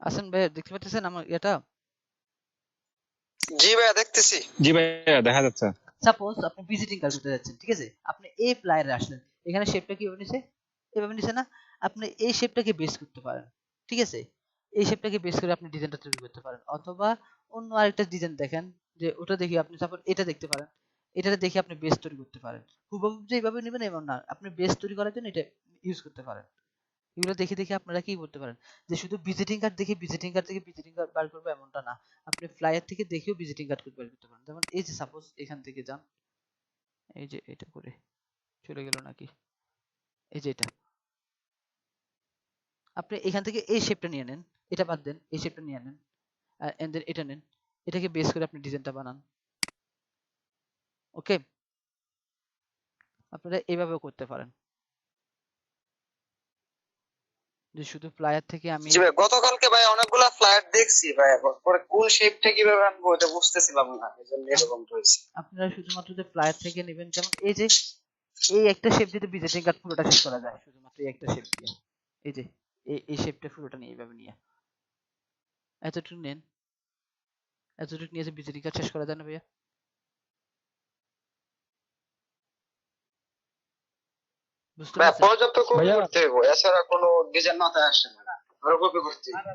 আসেন ভাই, দেখতে পাচ্ছেন আমার এটা?
জি ভাইয়া দেখতেছি।
জি ভাইয়া দেখা যাচ্ছে।
সাপোজ আপনি ভিজিটিং কার্ড করতে যাচ্ছেন, ঠিক আছে, আপনি এই প্লায়ারে আসলেন, এখানে শেপটা কিভাবে নিছে, এভাবে নিছে না, আপনি এই শেপটাকে বেস করতে পারেন, ঠিক আছে, এই শেপটাকে বেস করে আপনি ডিজাইনটা তৈরি করতে পারেন। অথবা অন্য আরেকটা ডিজাইন দেখেন, যে ওটা দেখি আপনি সাপোজ এটা দেখতে পারেন, এটা দেখে আপনি বেস তৈরি করতে পারেন। হুবহু যে এইভাবে নেবেন এমন না, আপনি বেস তৈরি করার জন্য এটা ইউজ করতে পারেন। এগুলো দেখে দেখে আপনারা কি করতে পারেন, যে শুধু ভিজিটিং কার্ড দেখে ভিজিটিং কার্ড থেকে ভিজিটিং কার্ড বার করবো এমনটা না, আপনি ফ্লায়ার থেকে দেখেও ভিজিটিং কার্ড বের করতে পারেন। যেমন এই যে সাপোজ এখান থেকে যান, এই যে এটা করে চলে গেল নাকি, এই যে এটা, আপনি এখান থেকে এই শেপটা নিয়ে নেন, এটা বাদ দেন, এই শেপটা নিয়ে নেন, এন্ড দেন এটা নেন, এটাকে বেস করে আপনি ডিজাইনটা বানান। ওকে, আপনারা এইভাবেও করতে পারেন, যে শুধু ফ্লায়ার থেকে আমি
জি ভাই, গতকালকে ভাই অনেকগুলা ফ্লায়ার দেখছি ভাই, পরে কোন শেপটা কিভাবে আনবো এটা বুঝতেছিলাম না, এজন্য এরকম হয়েছে।
আপনারা শুধুমাত্র যে ফ্লায়ার থেকে নেবেন, যেমন এই যে এই একটা শেপ দিয়ে ভিজিটিং কার্ড পুরোটা শেষ করা যায় শুধুমাত্র এই একটা শেপ দিয়ে, এই যে এই শেপটা পুরোটা নিয়ে এইভাবে নিয়ে এতটুকু নেন, এতটুকু নিয়ে যে ভিজিটিং কার্ড শেষ করা যায় না ভাইয়া? বুঝতে
ভাই
পারছেন?
পর্যাপ্ত কপি করতে হবে, এছাড়া কোনো ডিজাইন মাথায় আসে না, আরো কপি করতে হবে।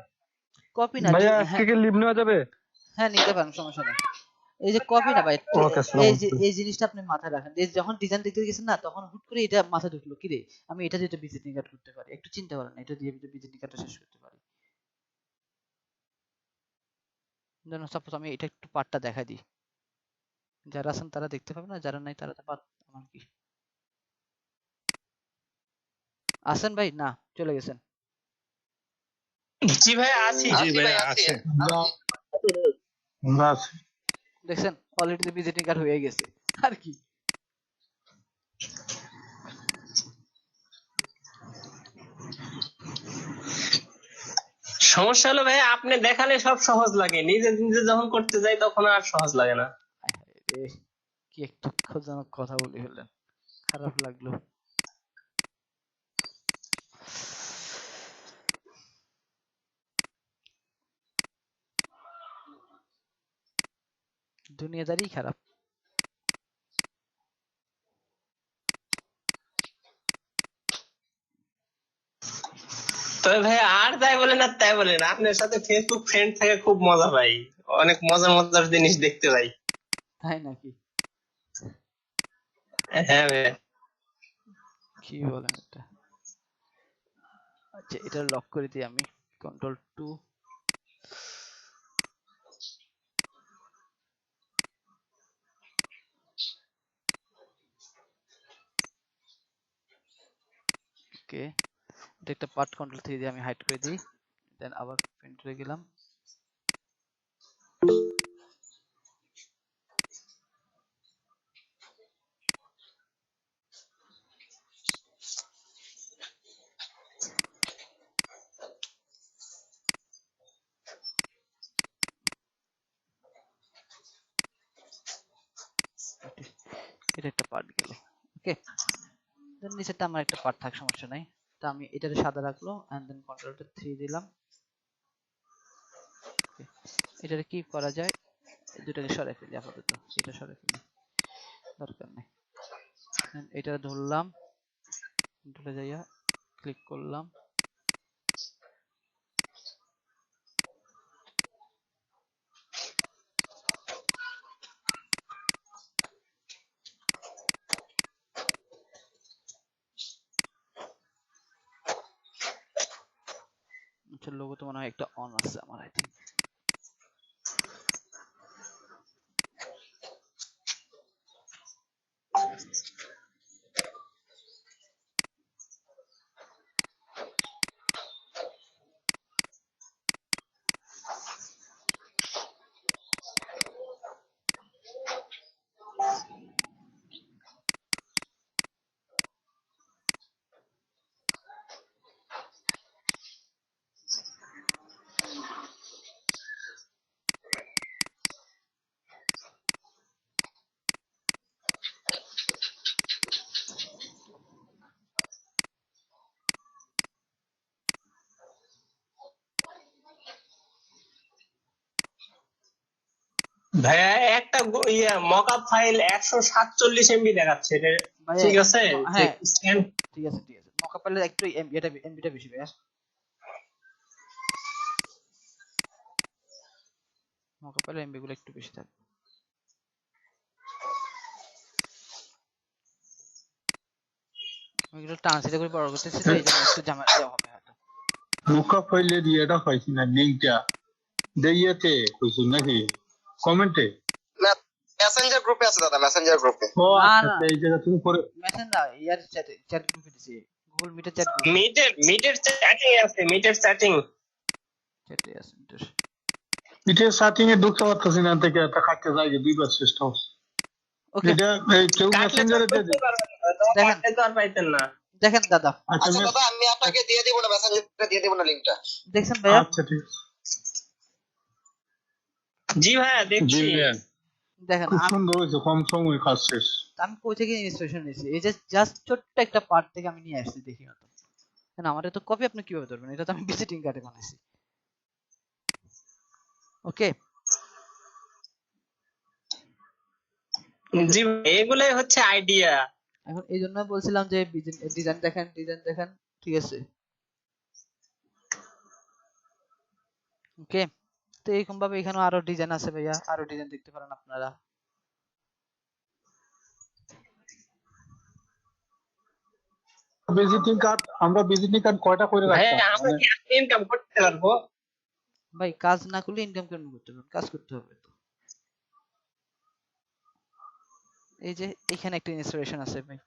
কপি না,
ভাইয়া
হ্যাঁ
আজকে কি লিভ নেওয়া যাবে?
হ্যাঁ নিতে পারেন, সমস্যা নেই। এই যে কপি না ভাই,
ওকে, আসসালামু
এই যে
আলাইকুম।
এই জিনিসটা আপনি মাথায় রাখেন, এই যখন ডিজাইন দেখতে গেছেন না, তখন হুট করে এটা মাথায় ঢুকলো, কি রে আমি এটা দিয়ে তো ভিজিটিং কার্ড করতে পারি, একটু চিন্তা করেন, এটা দিয়ে ভিজিটিং কার্ডটা শেষ করতে পারি। যেন সাপোজ আমি এটা একটু পার্টটা দেখাই দিই, যারা আছেন তারা দেখতে পাবে না, যারা নাই তারা তো পার, আমার কি আছেন ভাই? না চলে গেছেন?
জি ভাই আছি।
জি ভাইয়া আছে।
বাস
দেখছেন অলরেডি তো ভিজিটিং কার্ড হয়ে গেছে, আর কি।
সমস্যা হলো ভাই, আপনি দেখালে সব সহজ লাগে, নিজে নিজে যখন করতে যাই তখন আর সহজ লাগে না।
হায় হায় রে, কি এক দুঃখজনক কথা বলে ফেললেন, খারাপ লাগলো। দুনিয়াদারি খারাপ।
তবে ভাই আর যাই বলেন আর তাই বলেন, আপনার সাথে ফেসবুক ফ্রেন্ড থাকে খুব মজা পাই, অনেক মজার মজার জিনিস দেখতে পাই।
তাই নাকি?
হ্যাঁ ভাই।
কি বলেন এটা? আচ্ছা এটা লক করে দিই আমি, কন্ট্রোল 2 ওকে, এটা একটা পার্ট, কন্ট্রোল 3 দিয়ে আমি হাইড করে দিই, দেন আবার প্রিন্টারে গেলাম। এটা একটা পার্ট গেল। ওকে, দেন নিচেরটা আমার একটা পার্ট থাক, সমস্যা নাই। তো আমি এটাকে সাদা রাখলো এন্ড দেন কন্ট্রোলটা 3 দিলাম। এটাকে কি করা যায়, দুটাকে সরাই ফেলি আপাতত, এটা সরাই ফেলি, দরকার নেই। এটা ধরলাম, কন্ট্রোলে যাইয়া ক্লিক করলাম, আচ্ছা লোগো তো মনে হয় একটা অন আছে আমার, আই থিঙ্ক।
ভাইয়া একটা মকআপ ফাইল 147 MB দেখাচ্ছে, এটা
ভাইয়া
ঠিক আছে? যে
হ্যাঁ
স্ক্যান
ঠিক আছে ঠিক আছে, মকা পেলে একটু এমবিটা বেশি ভাইয়া, মকা পেলে এমবি গুলো একটু বেশি থাকবে। আমি এগুলো ট্রান্সলেট করে বড় করতেছি তো এই জন্য একটু ঝামেলা হবে হয়তো।
মুখা ফাইলে দিয়ে এটা পাইছি না, লিঙ্কটা দেইয়েতে কইছো নাকি কমেন্টে?
মেসেঞ্জার গ্রুপে আছে দাদা, মেসেঞ্জার গ্রুপে।
ও
না
আচ্ছা
না
আচ্ছা, এই জায়গা তুমি পরে
মেসেঞ্জার ইয়ার চ্যাট গ্রুপে দিছি, গুগল মিটের চ্যাট গ্রুপ,
মিটের চ্যাটিং আছে, মিটের চ্যাটিং।
চ্যাটে আছে মিটের।
এটা স্টার্টিং এ ঢুকতে পারতেছি না, থেকে একটা কাটতে যায় যে দুইবার চেষ্টা হচ্ছে।
ওকে
এটা এই কেউ
কাটলে তো
মেসেঞ্জারে দিয়ে
ঢুকতে পারবেন না, তো
দেখেন
কাটলে তো আর পাইতেন না।
দেখেন দাদা,
আচ্ছা
আচ্ছা দাদা আমি আপনাকে দিয়ে দিব না, মেসেঞ্জারে দিয়ে দিব না লিংকটা।
দেখছেন ভাইয়া?
আচ্ছা ঠিক আছে।
জি ভাইয়া
জি
দেখছি।
ভাইয়া,
দেখেন
খুব সুন্দর হয়েছে, কম সময়ে কাজ শেষ।
আমি কই থেকে ইনস্পিরেশন নিয়েছি, এই যে জাস্ট ছোট্ট একটা পার্ট থেকে আমি নিয়ে আসছি, দেখি না তো কেন আমার তো কপি আপনি কিভাবে ধরবেন, এটা তো আমি ভিজিটিং কার্ডে বানাইছি। ওকে,
জি ভাই, এগুলাই হচ্ছে আইডিয়া।
এখন এই জন্য বলছিলাম যে ডিজাইন দেখেন, ডিজাইন দেখেন, ঠিক আছে? ওকে, তো এরকম ভাবে এখানে আরো ডিজাইন আছে ভাইয়া, আরো ডিজাইন দেখতে পারেন আপনারা।
আমরা ভিজিটিং কার্ড কয়টা করে
ভাইয়া
রাখতাম
আমরা কি ইনকাম করতে পারবো?
ভাই কাজ না করলে ইনকাম কেমন করতে পারবেন, কাজ করতে হবে তো। এই যে এখানে একটা ইনস্পিরেশন আছে ভাই,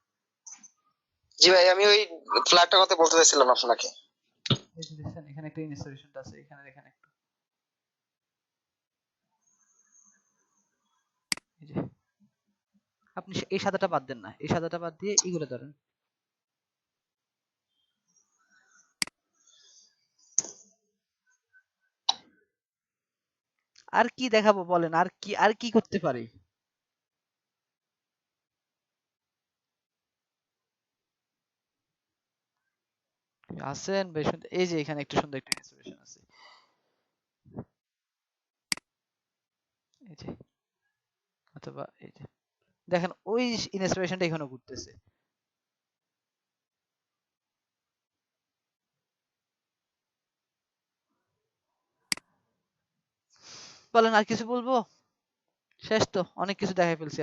জি ভাই, আমি ওই ফ্ল্যাটটার কথা বলতে চাইছিলাম আপনাকে।
এই যে দেখেন এখানে একটা ইনস্পিরেশনটা আছে, এখানে দেখেন একটু, এই যে আপনি এই সাদাটা বাদ দেন না, এই সাদাটা বাদ দিয়ে এগুলো ধরেন। আর কি দেখাবো বলেন, আর কি করতে পারি? আছেন বেশ সুন্দর, এই যে এখানে একটা সুন্দর একটা ইনস্পিরেশন আছে, এই যে, অথবা এই যে দেখেন ওই ইনস্পিরেশনটা এখানে ঘুরতেছে। বলেন আর কিছু বলবো? শেষ তো, অনেক কিছু দেখাই ফেলছি।